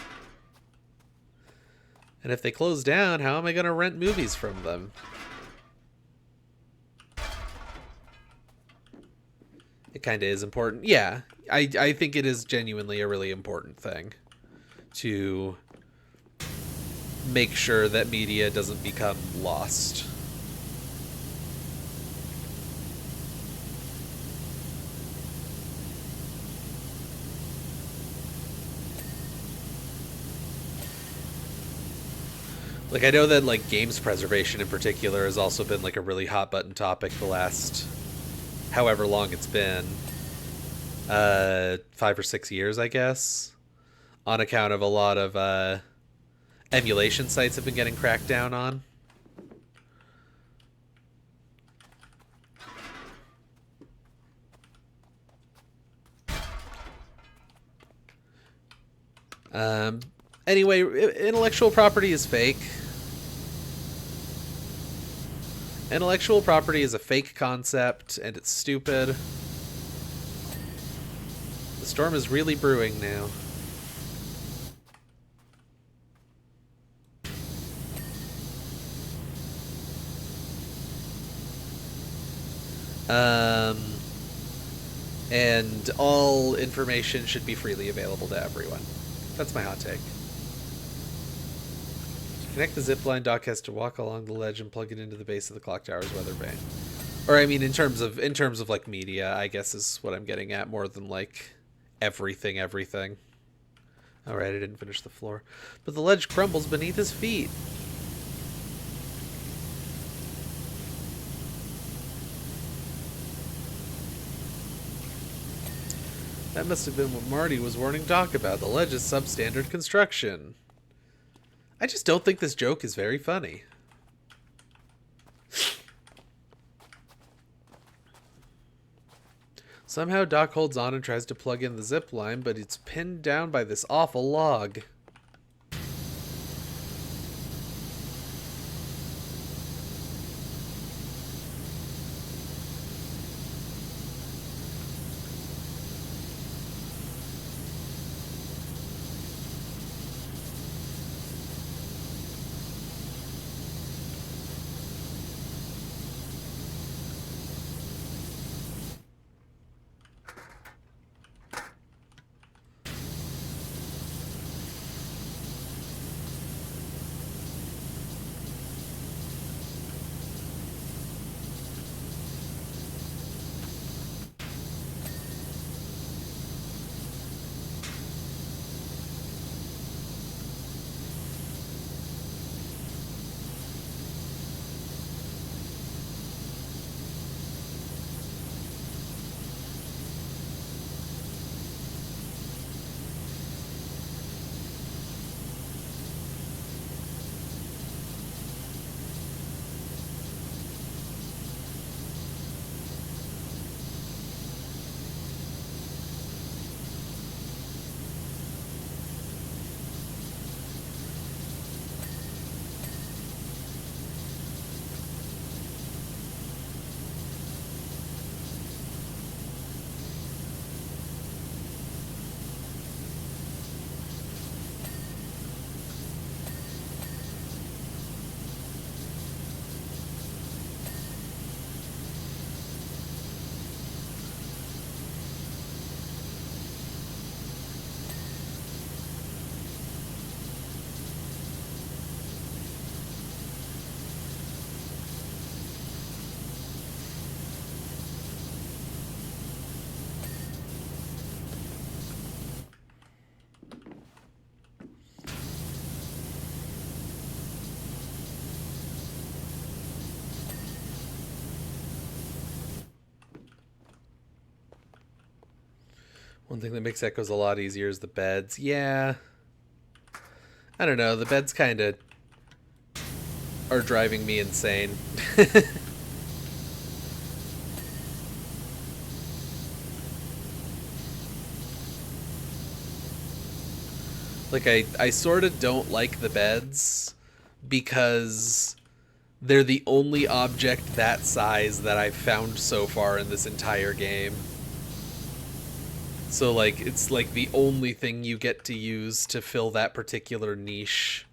And if they close down, how am I going to rent movies from them? It kind of is important. Yeah, I think it is genuinely a really important thing to make sure that media doesn't become lost. Like, I know that, like, games preservation in particular has also been, like, a really hot button topic the last however long it's been. 5 or 6 years, I guess. On account of a lot of, emulation sites have been getting cracked down on. Um, anyway, intellectual property is fake. Intellectual property is a fake concept, and it's stupid. The storm is really brewing now. And all information should be freely available to everyone. That's my hot take. To connect the zipline, Doc has to walk along the ledge and plug it into the base of the clock tower's weather vane. Or I mean, in terms of like media, I guess is what I'm getting at, more than like everything. All right, I didn't finish the floor, but the ledge crumbles beneath his feet. That must have been what Marty was warning Doc about. The ledge is substandard construction. I just don't think this joke is very funny. Somehow Doc holds on and tries to plug in the zip line, but it's pinned down by this awful log. One thing that makes echoes a lot easier is the beds. Yeah. I don't know. The beds kind of are driving me insane. Like, I sort of don't like the beds because they're the only object that size that I've found so far in this entire game. So, like, it's like the only thing you get to use to fill that particular niche.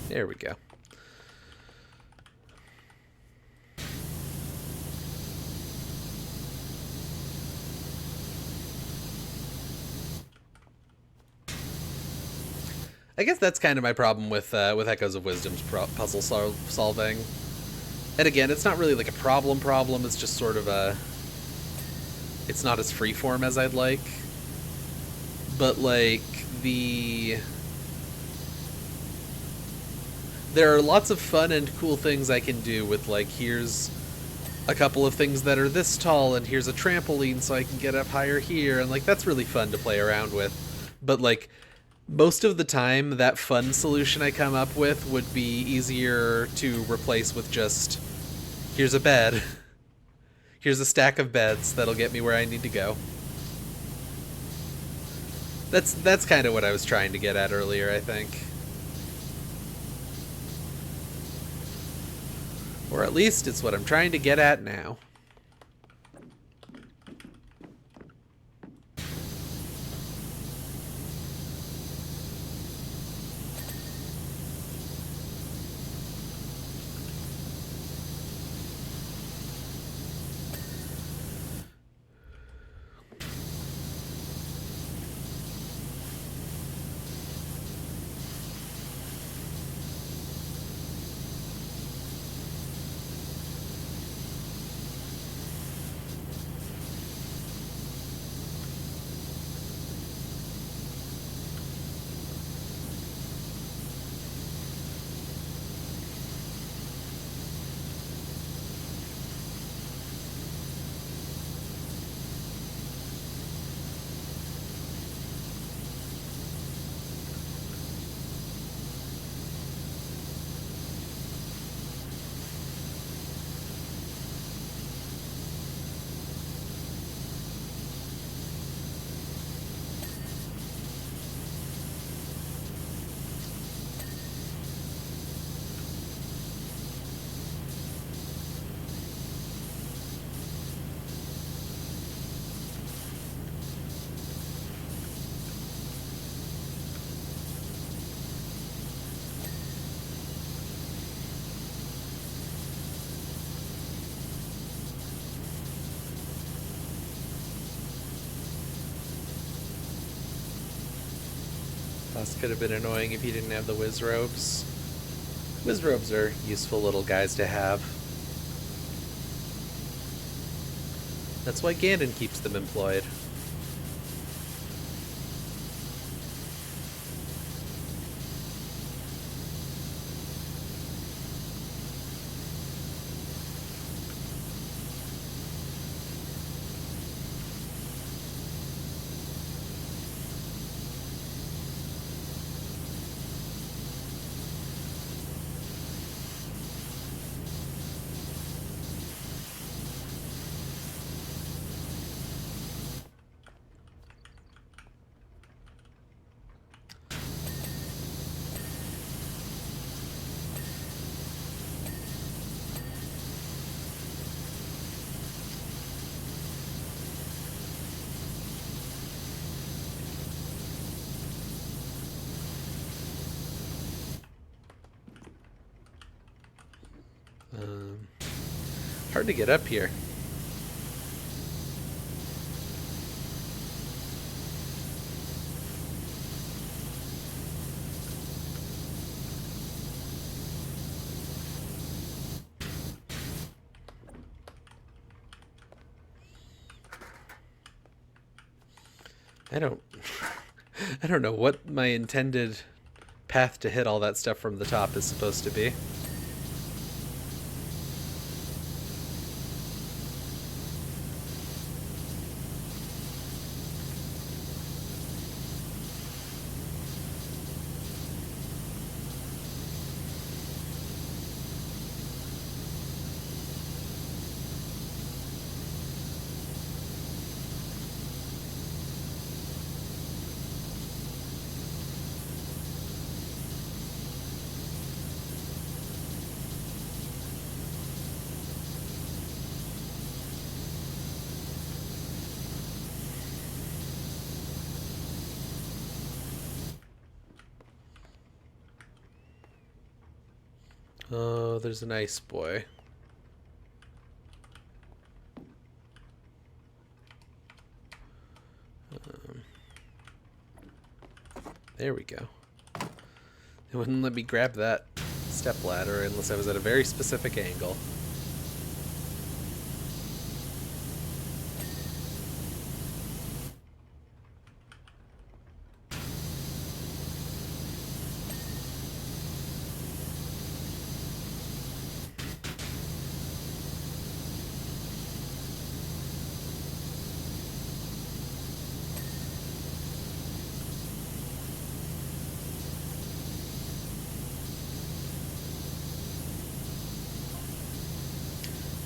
There we go. I guess that's kind of my problem with Echoes of Wisdom's puzzle solving. And again, it's not really like a problem, it's just sort of a... It's not as freeform as I'd like. But, like, there are lots of fun and cool things I can do with, like, here's a couple of things that are this tall, and here's a trampoline so I can get up higher here, and, like, that's really fun to play around with. But, like, most of the time, that fun solution I come up with would be easier to replace with just, here's a bed. Here's a stack of beds that'll get me where I need to go. That's kind of what I was trying to get at earlier, I think. Or at least it's what I'm trying to get at now. This could have been annoying if you didn't have the whiz robes. Whiz robes are useful little guys to have. That's why Ganon keeps them employed. Hard to get up here. I don't I don't know what my intended path to hit all that stuff from the top is supposed to be. Oh, there's an ice boy. There we go. It wouldn't let me grab that step ladder unless I was at a very specific angle.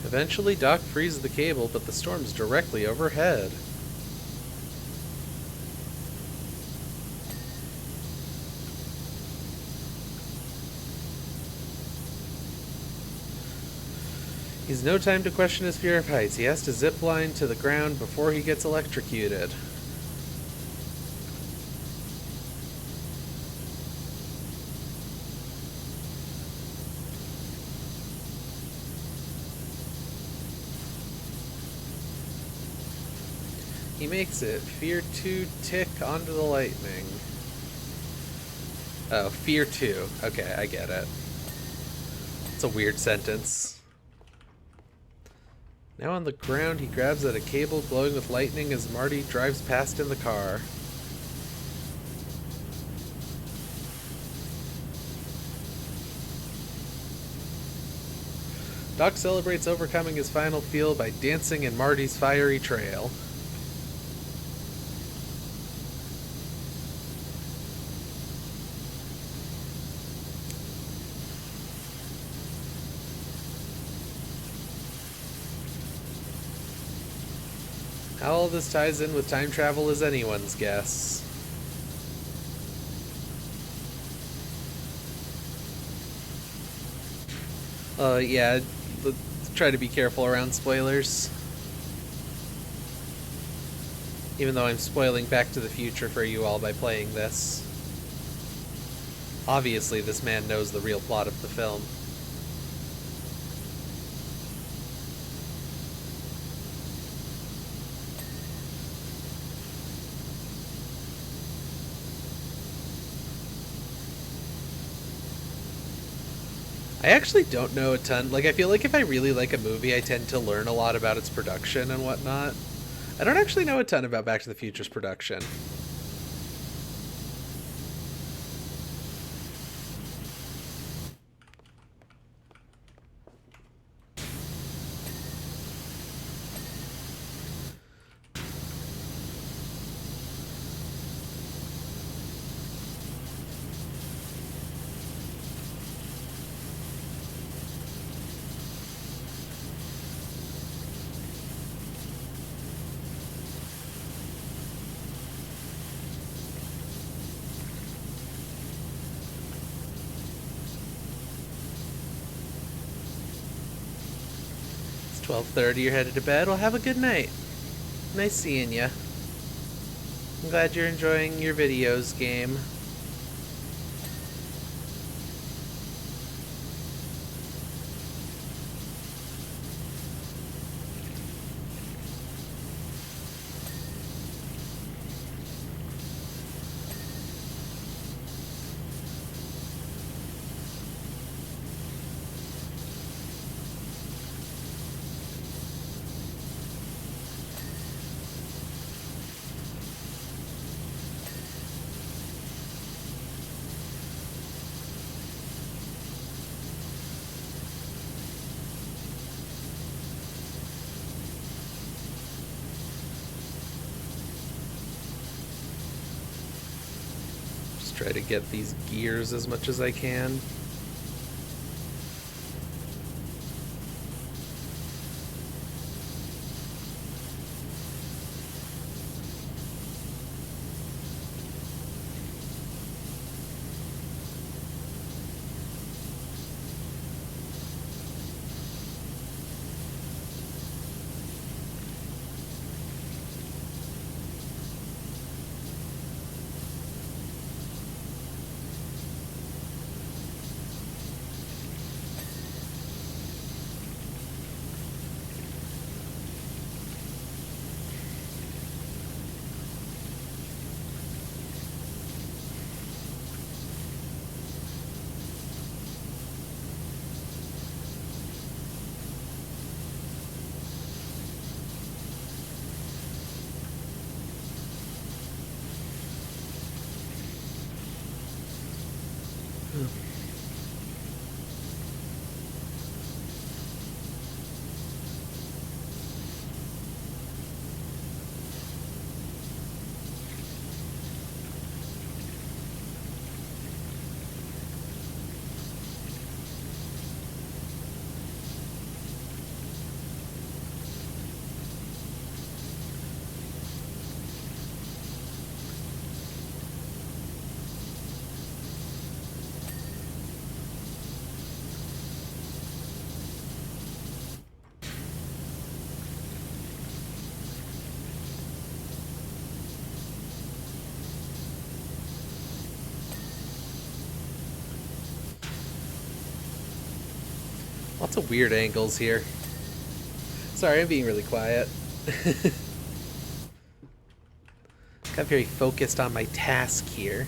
Eventually, Doc frees the cable, but the storm's directly overhead. He's no time to question his fear of heights. He has to zip line to the ground before he gets electrocuted. He makes it. Fear 2 tick onto the lightning. Oh, fear 2. Okay, I get it. It's a weird sentence. Now on the ground, he grabs at a cable glowing with lightning as Marty drives past in the car. Doc celebrates overcoming his final fear by dancing in Marty's fiery trail. How all this ties in with time travel is anyone's guess. Yeah, let's try to be careful around spoilers. Even though I'm spoiling Back to the Future for you all by playing this. Obviously, this man knows the real plot of the film. I actually don't know a ton. Like, I feel like if I really like a movie, I tend to learn a lot about its production and whatnot. I don't actually know a ton about Back to the Future's production. It's 12:30, you're headed to bed. Well, have a good night. Nice seeing ya. I'm glad you're enjoying your videos game. Try to get these gears as much as I can. Lots of weird angles here. Sorry, I'm being really quiet. Got very focused on my task here.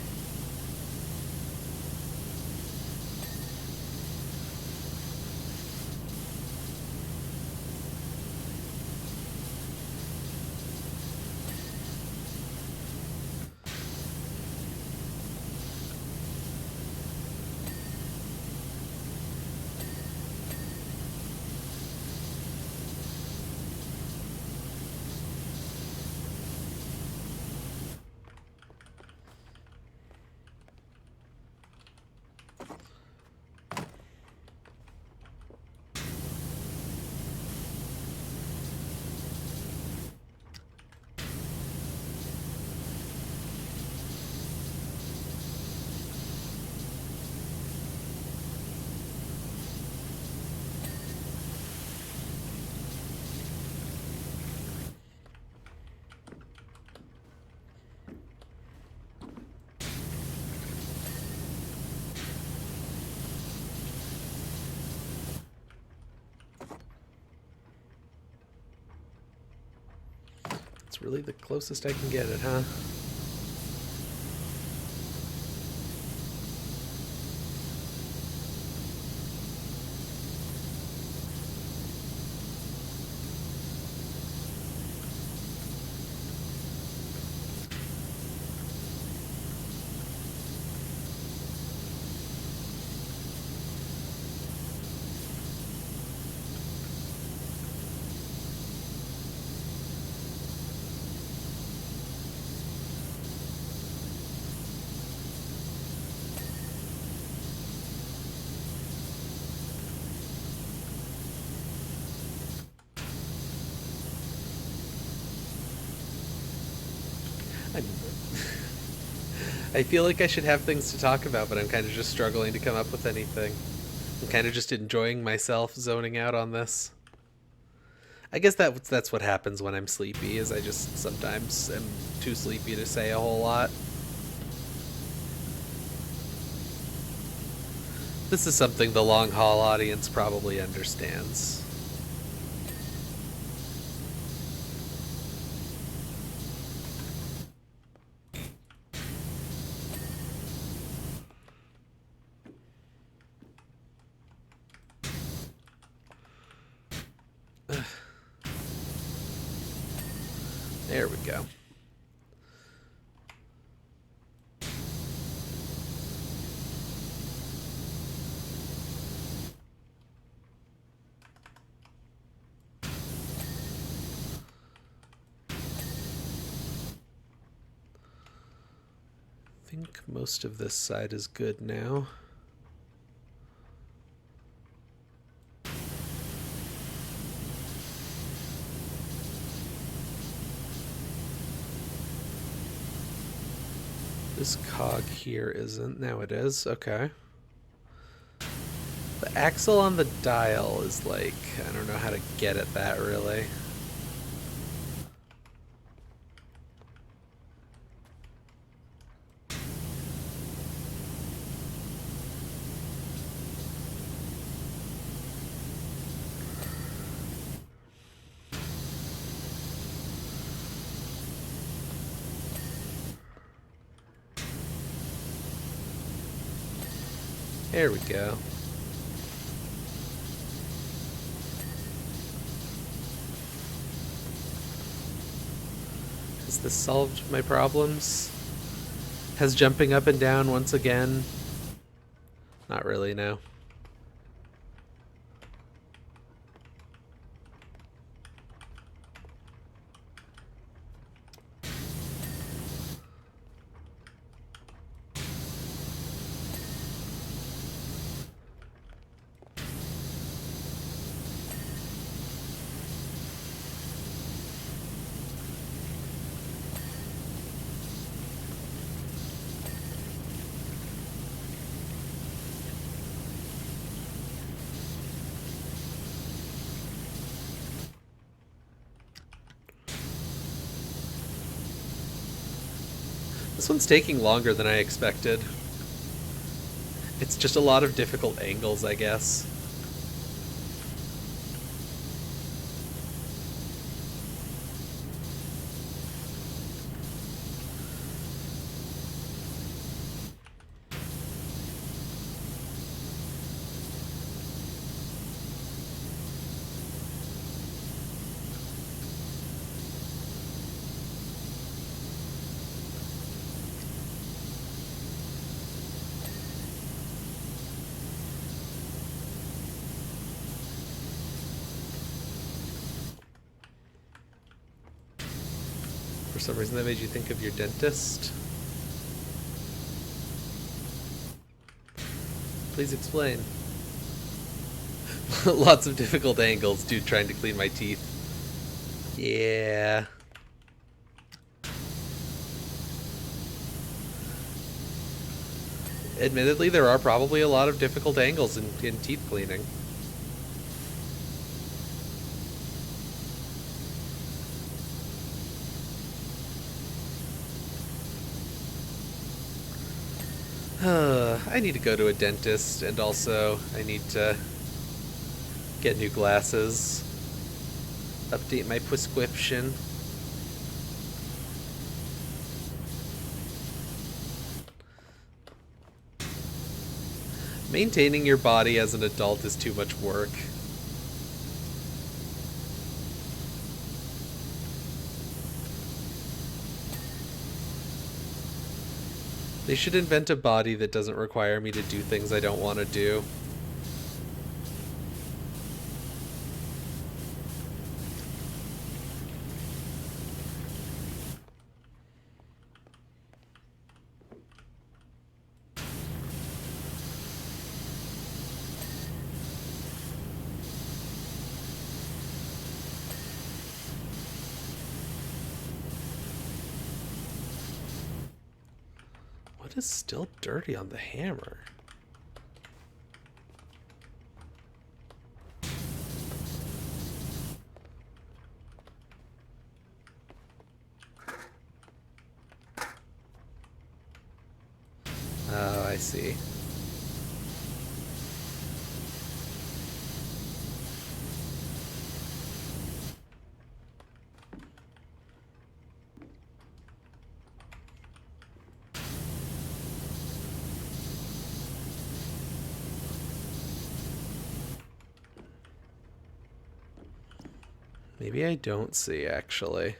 It's really the closest I can get it, huh? I'm I feel like I should have things to talk about, but I'm kind of just struggling to come up with anything. I'm kind of just enjoying myself, zoning out on this. I guess that's what happens when I'm sleepy, is I just sometimes am too sleepy to say a whole lot. This is something the long haul audience probably understands. There we go. I think most of this side is good now. This cog here isn't. Now it is. Okay. The axle on the dial is like, I don't know how to get at that really. There we go. Has this solved my problems? Has jumping up and down once again? Not really, no. This one's taking longer than I expected. It's just a lot of difficult angles, I guess. some reason that made you think of your dentist. Please explain. Lots of difficult angles, dude, trying to clean my teeth. Yeah. Admittedly, there are probably a lot of difficult angles in teeth cleaning. I need to go to a dentist, and also I need to get new glasses, update my prescription. Maintaining your body as an adult is too much work. They should invent a body that doesn't require me to do things I don't want to do. What is still dirty on the hammer? Oh, I see. Maybe I don't see, actually.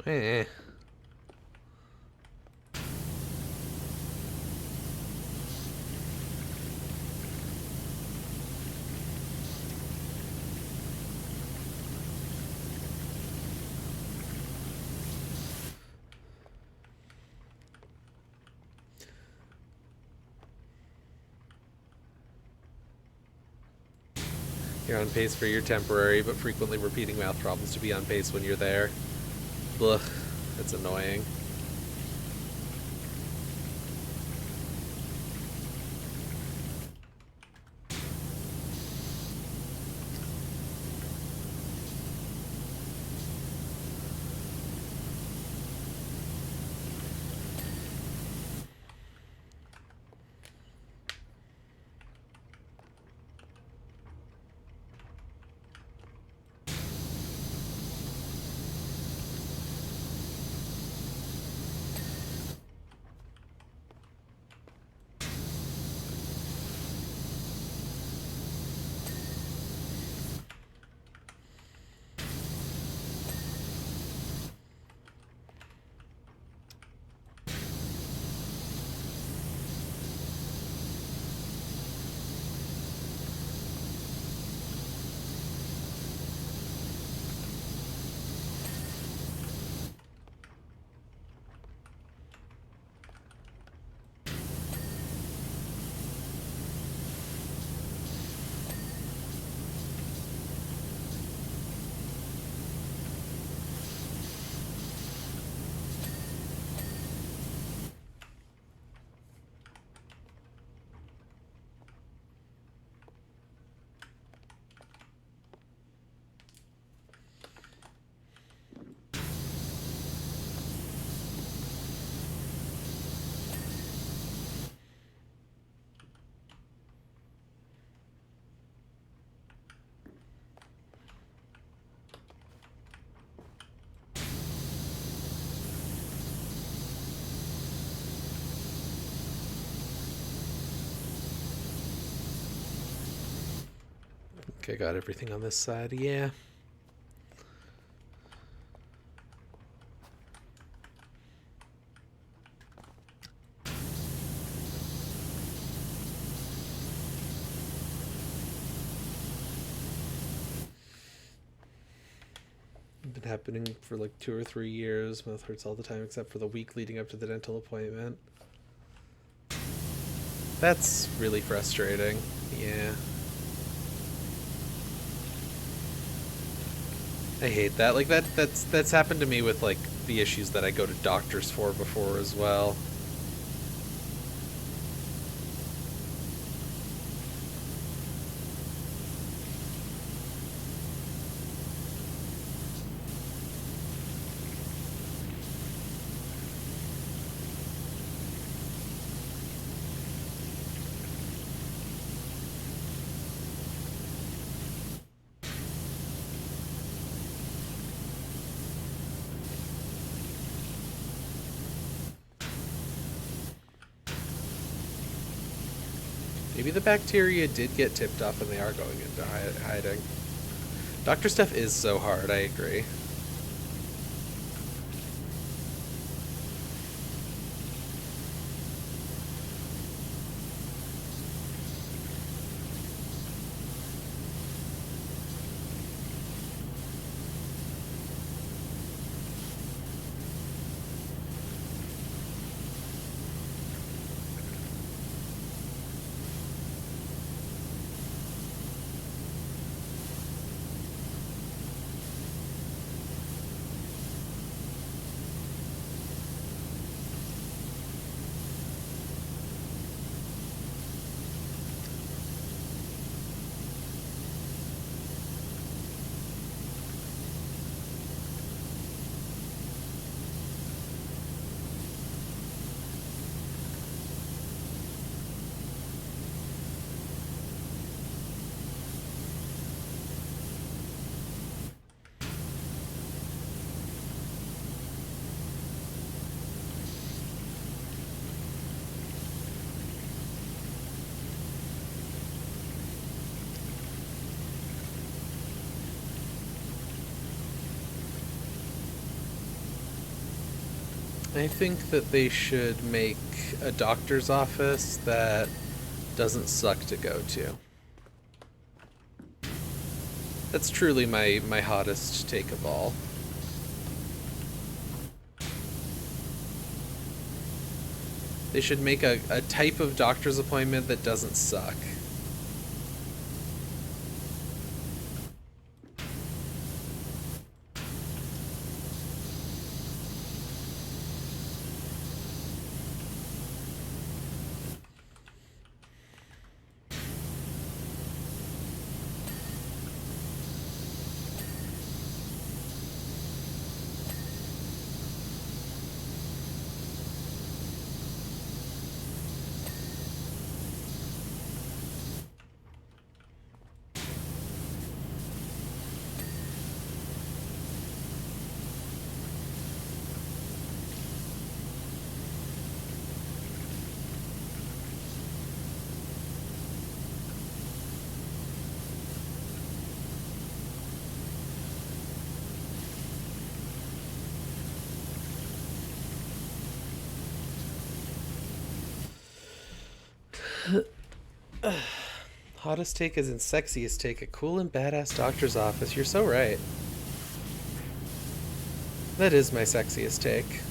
Eh. You're on pace for your temporary but frequently repeating mouth problems to be on pace when you're there. Ugh, that's annoying. Okay, got everything on this side, yeah. Been happening for like 2 or 3 years. Mouth hurts all the time except for the week leading up to the dental appointment. That's really frustrating. Yeah. I hate that. Like that's happened to me with like the issues that I go to doctors for before as well. Maybe the bacteria did get tipped off and they are going into hiding. Doctor stuff is so hard, I agree. I think that they should make a doctor's office that doesn't suck to go to. That's truly my hottest take of all. They should make a type of doctor's appointment that doesn't suck. Hottest take is in sexiest take, a cool and badass doctor's office. You're so right. That is my sexiest take.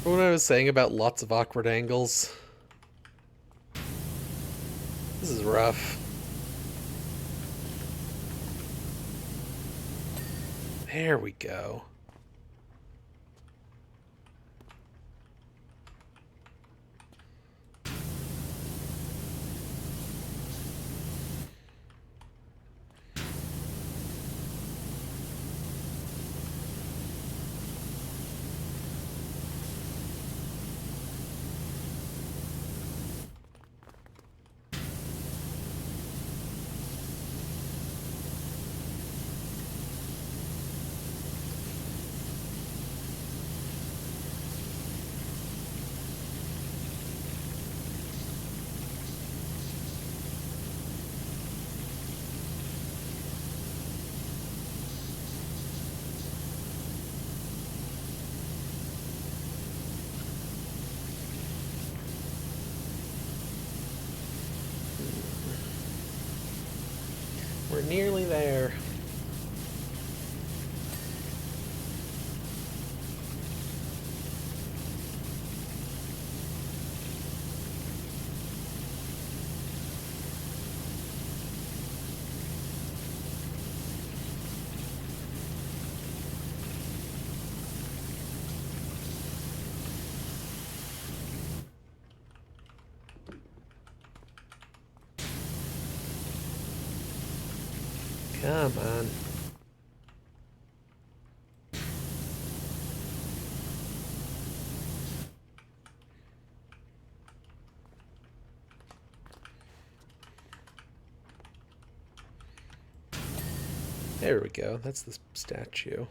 What I was saying about lots of awkward angles? This is rough. There we go. We're nearly there. Come on. There we go. That's the statue.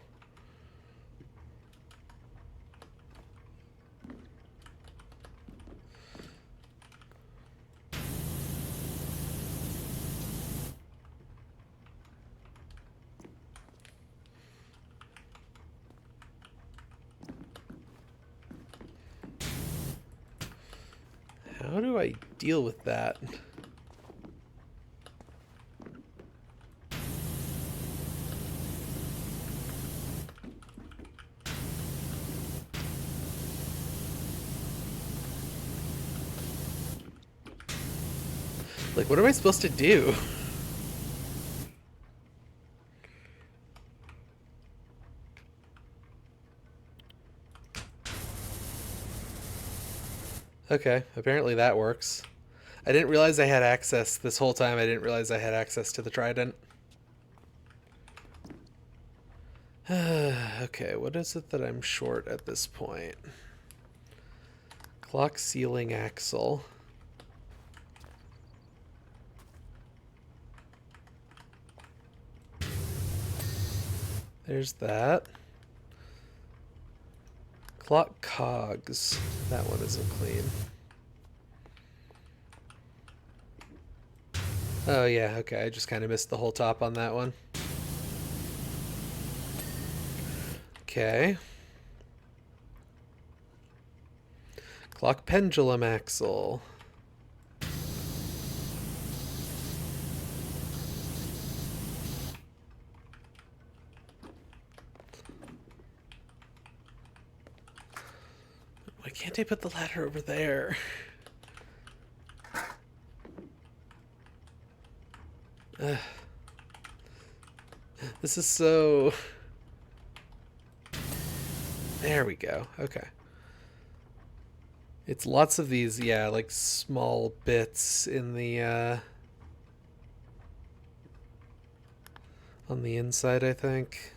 How do I deal with that? Like, what am I supposed to do? Okay, apparently that works. I didn't realize I had access this whole time. I didn't realize I had access to the trident. Okay, what is it that I'm short at this point? Clock ceiling axle. There's that. Clock cogs. That one isn't clean. Oh yeah, okay, I just kind of missed the whole top on that one. Okay. Clock pendulum axle. Why can't I put the ladder over there? This is so... There we go. Okay. It's lots of these, yeah, like small bits in the, on the inside, I think.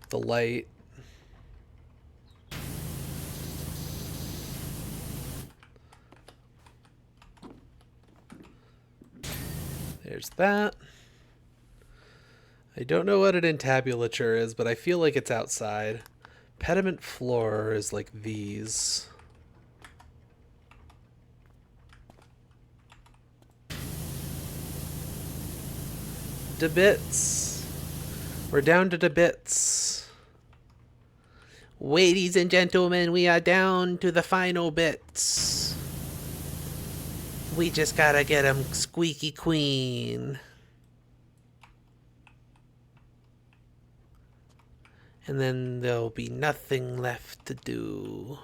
The light. There's that. I don't know what an entabulature is, but I feel like it's outside. Pediment floor is like these. Da bits. We're down to the bits. Ladies and gentlemen, we are down to the final bits. We just gotta get 'em squeaky clean. And then there'll be nothing left to do.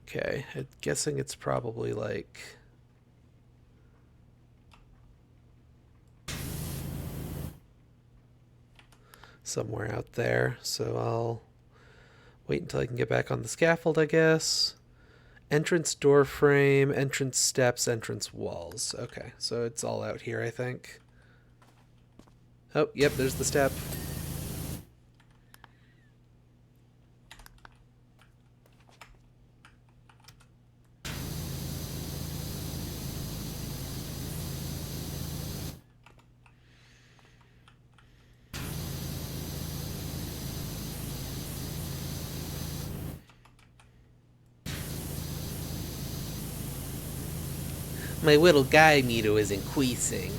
Okay, I'm guessing it's probably like... somewhere out there. So I'll wait until I can get back on the scaffold, I guess. Entrance door frame, entrance steps, entrance walls. Okay, so it's all out here, I think. Oh, yep, there's the step. My little guy meter is increasing.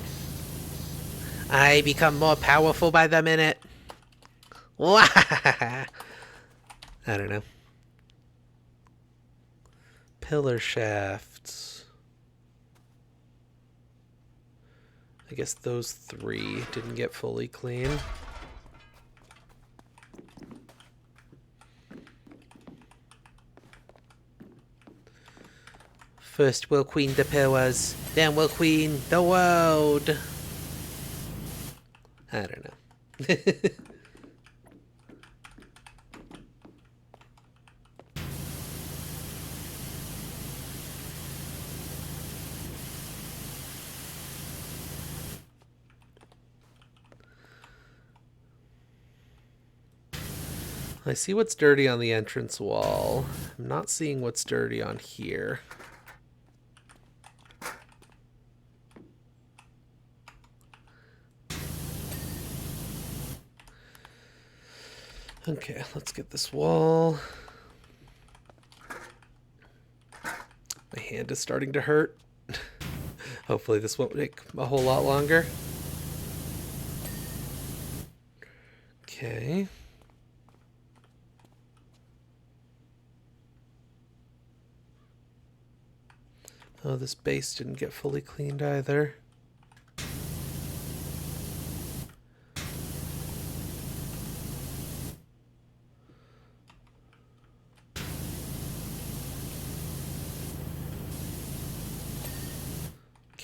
I become more powerful by the minute. I don't know. Pillar shafts. I guess those 3 didn't get fully clean. First we'll clean the pillars, then we'll clean the world. I don't know. I see what's dirty on the entrance wall. I'm not seeing what's dirty on here. Okay, let's get this wall. My hand is starting to hurt. Hopefully this won't take a whole lot longer. Okay. Oh, this base didn't get fully cleaned either.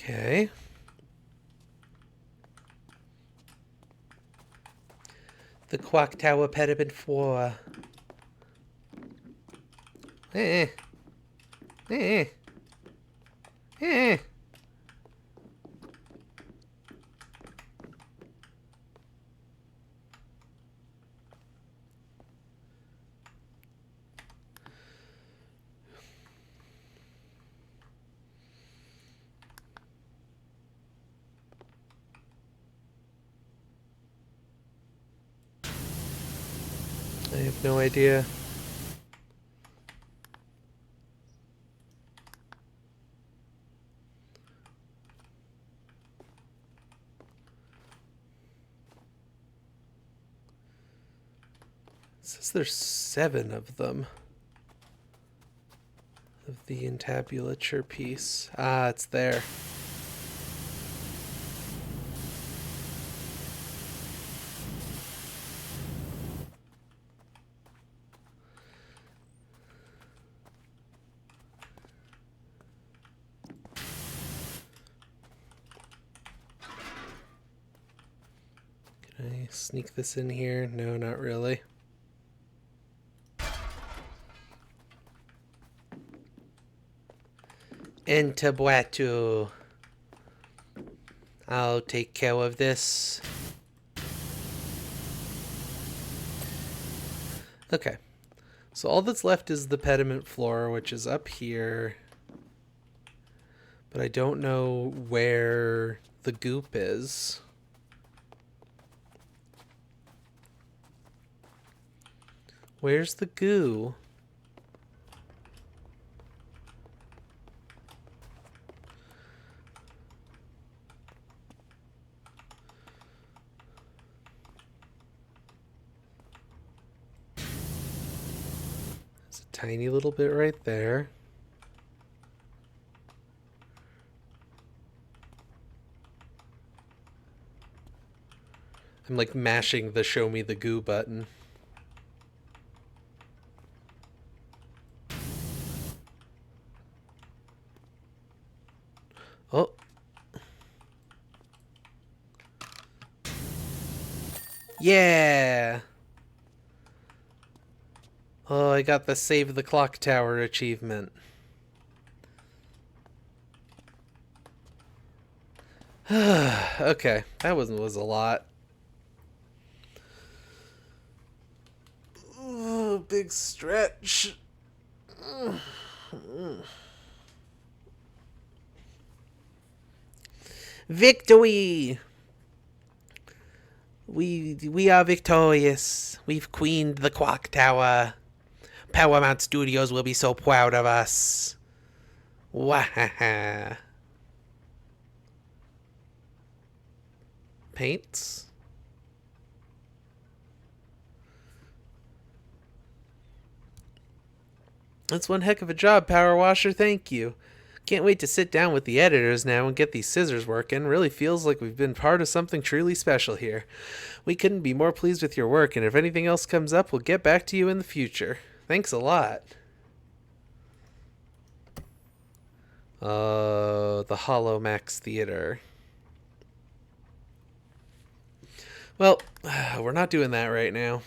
Okay. The clock tower pediment 4. Eh. Eh. Eh. I have no idea. It says there's 7 of them. Of the entabulature piece. Ah, it's there. Can I sneak this in here? No, not really. Entabuatu. I'll take care of this. Okay. So all that's left is the pediment floor, which is up here. But I don't know where the goop is. Where's the goo? There's a tiny little bit right there. I'm like mashing the show me the goo button. Oh. Yeah! Oh, I got the Save the Clock Tower achievement. Okay, that was a lot. Oh, big stretch. Victory! We are victorious. We've queened the clock tower. Paramount Studios will be so proud of us. Wahaha. Paints? That's one heck of a job, Powerwasher. Thank you. Can't wait to sit down with the editors now and get these scissors working. Really feels like we've been part of something truly special here. We couldn't be more pleased with your work, and if anything else comes up, we'll get back to you in the future. Thanks a lot. The Hollow Max Theater. Well, we're not doing that right now.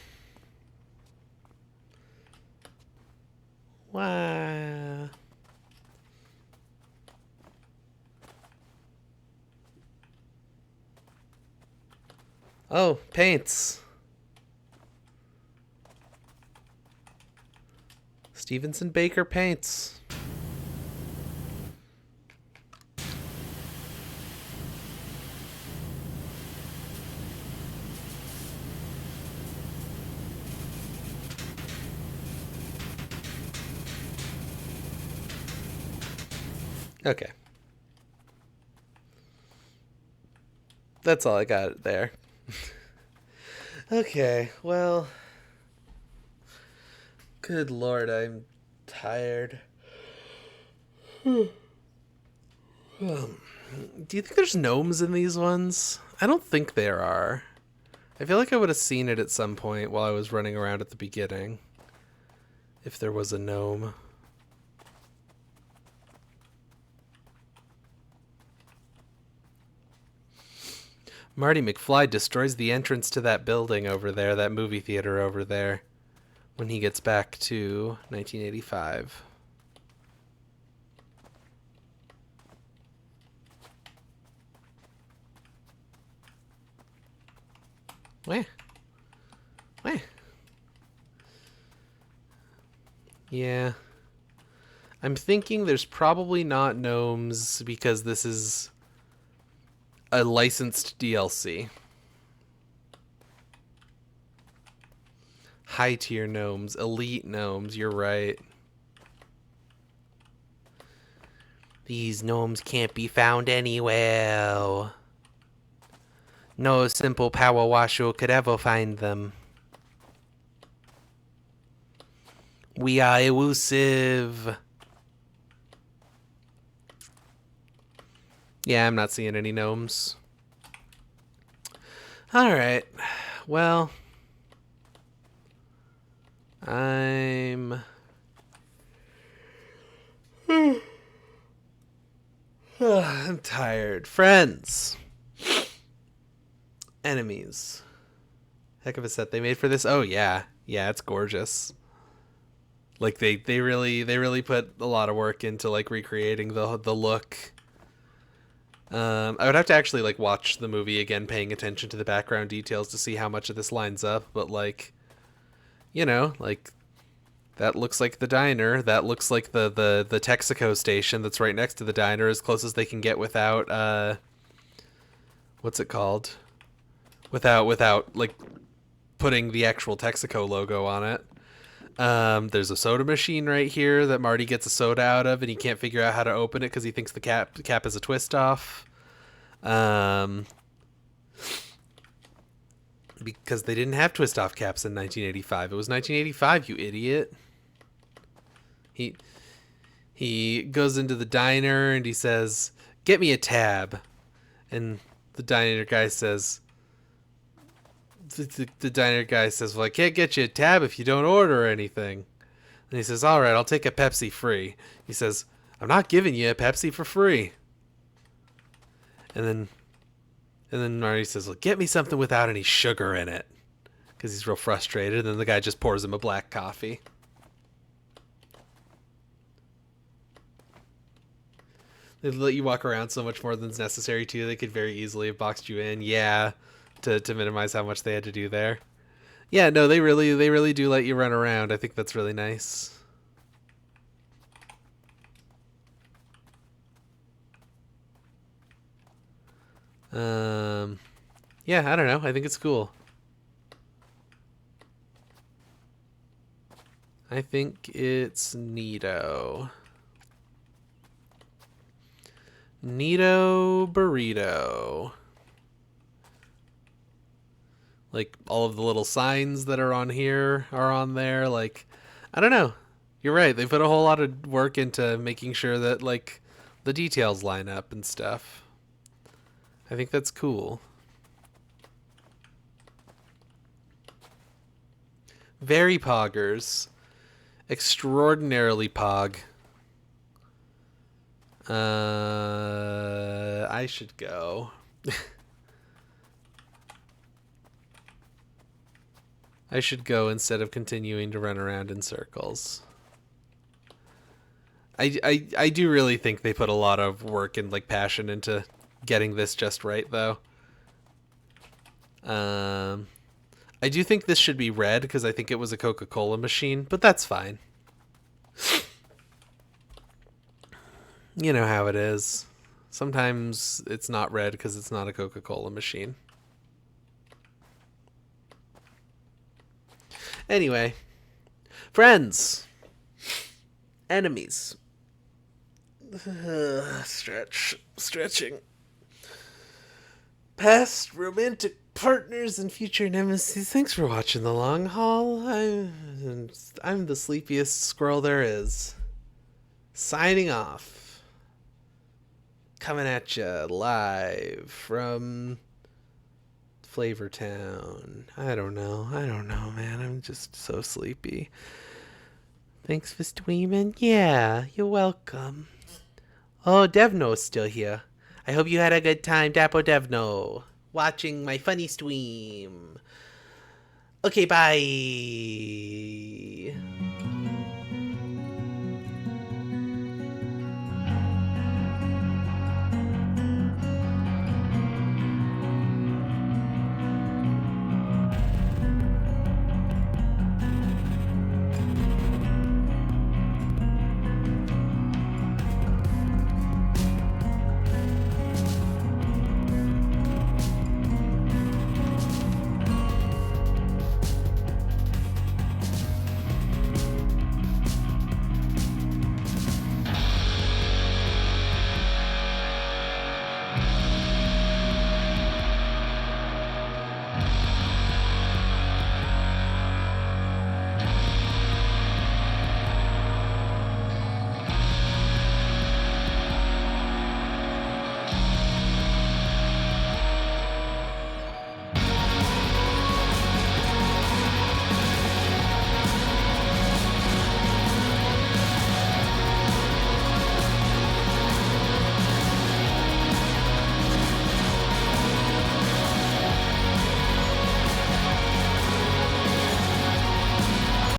Wow. Oh, paints. Stevenson Baker paints. Okay. That's all I got there. Okay, well. Good lord, I'm tired. Do you think there's gnomes in these ones? I don't think there are. I feel like I would have seen it at some point while I was running around at the beginning. If there was a gnome. Marty McFly destroys the entrance to that building over there, that movie theater over there, when he gets back to 1985. Where? Yeah. I'm thinking there's probably not gnomes because this is a licensed DLC. High tier gnomes, elite gnomes, you're right. These gnomes can't be found anywhere. No simple power washer could ever find them. We are elusive. Yeah, I'm not seeing any gnomes. Alright. Well, I'm I'm tired. Friends. Enemies. Heck of a set they made for this. Oh yeah. Yeah, it's gorgeous. Like they really put a lot of work into like recreating the look. I would have to actually like watch the movie again, paying attention to the background details to see how much of this lines up, but like, you know, like that looks like the diner. That looks like the Texaco station that's right next to the diner, as close as they can get without what's it called? Without like putting the actual Texaco logo on it. There's a soda machine right here that Marty gets a soda out of, and he can't figure out how to open it because he thinks the cap is a twist off. Because they didn't have twist off caps in 1985. It was 1985, you idiot. He goes into the diner and he says, "Get me a tab," and the diner guy says, the diner guy says, well, I can't get you a tab if you don't order anything. And he says, all right, I'll take a Pepsi free. He says, I'm not giving you a Pepsi for free. And then Marty says, well, get me something without any sugar in it. Because he's real frustrated. And then the guy just pours him a black coffee. They let you walk around so much more than's necessary, too. They could very easily have boxed you in. Yeah, to minimize how much they had to do there. Yeah, no, they really do let you run around. I think that's really nice. Yeah, I don't know. I think it's cool. I think it's neato. Neato burrito. Like, all of the little signs that are on here are on there. Like, I don't know. You're right. They put a whole lot of work into making sure that, like, the details line up and stuff. I think that's cool. Very poggers. Extraordinarily pog. I should go. I should go instead of continuing to run around in circles. I do really think they put a lot of work and like passion into getting this just right, though. I do think this should be red because I think it was a Coca-Cola machine, but that's fine. You know how it is. Sometimes it's not red because it's not a Coca-Cola machine. Anyway. Friends. Enemies. Stretching. Past romantic partners and future nemesis. Thanks for watching The Long Haul. I'm the sleepiest squirrel there is. Signing off. Coming at you live from Flavortown. I don't know, man. I'm just so sleepy. Thanks for streaming. Yeah, you're welcome. Oh, Devno's still here. I hope you had a good time, Dapo Devno, watching my funny stream. Okay, bye.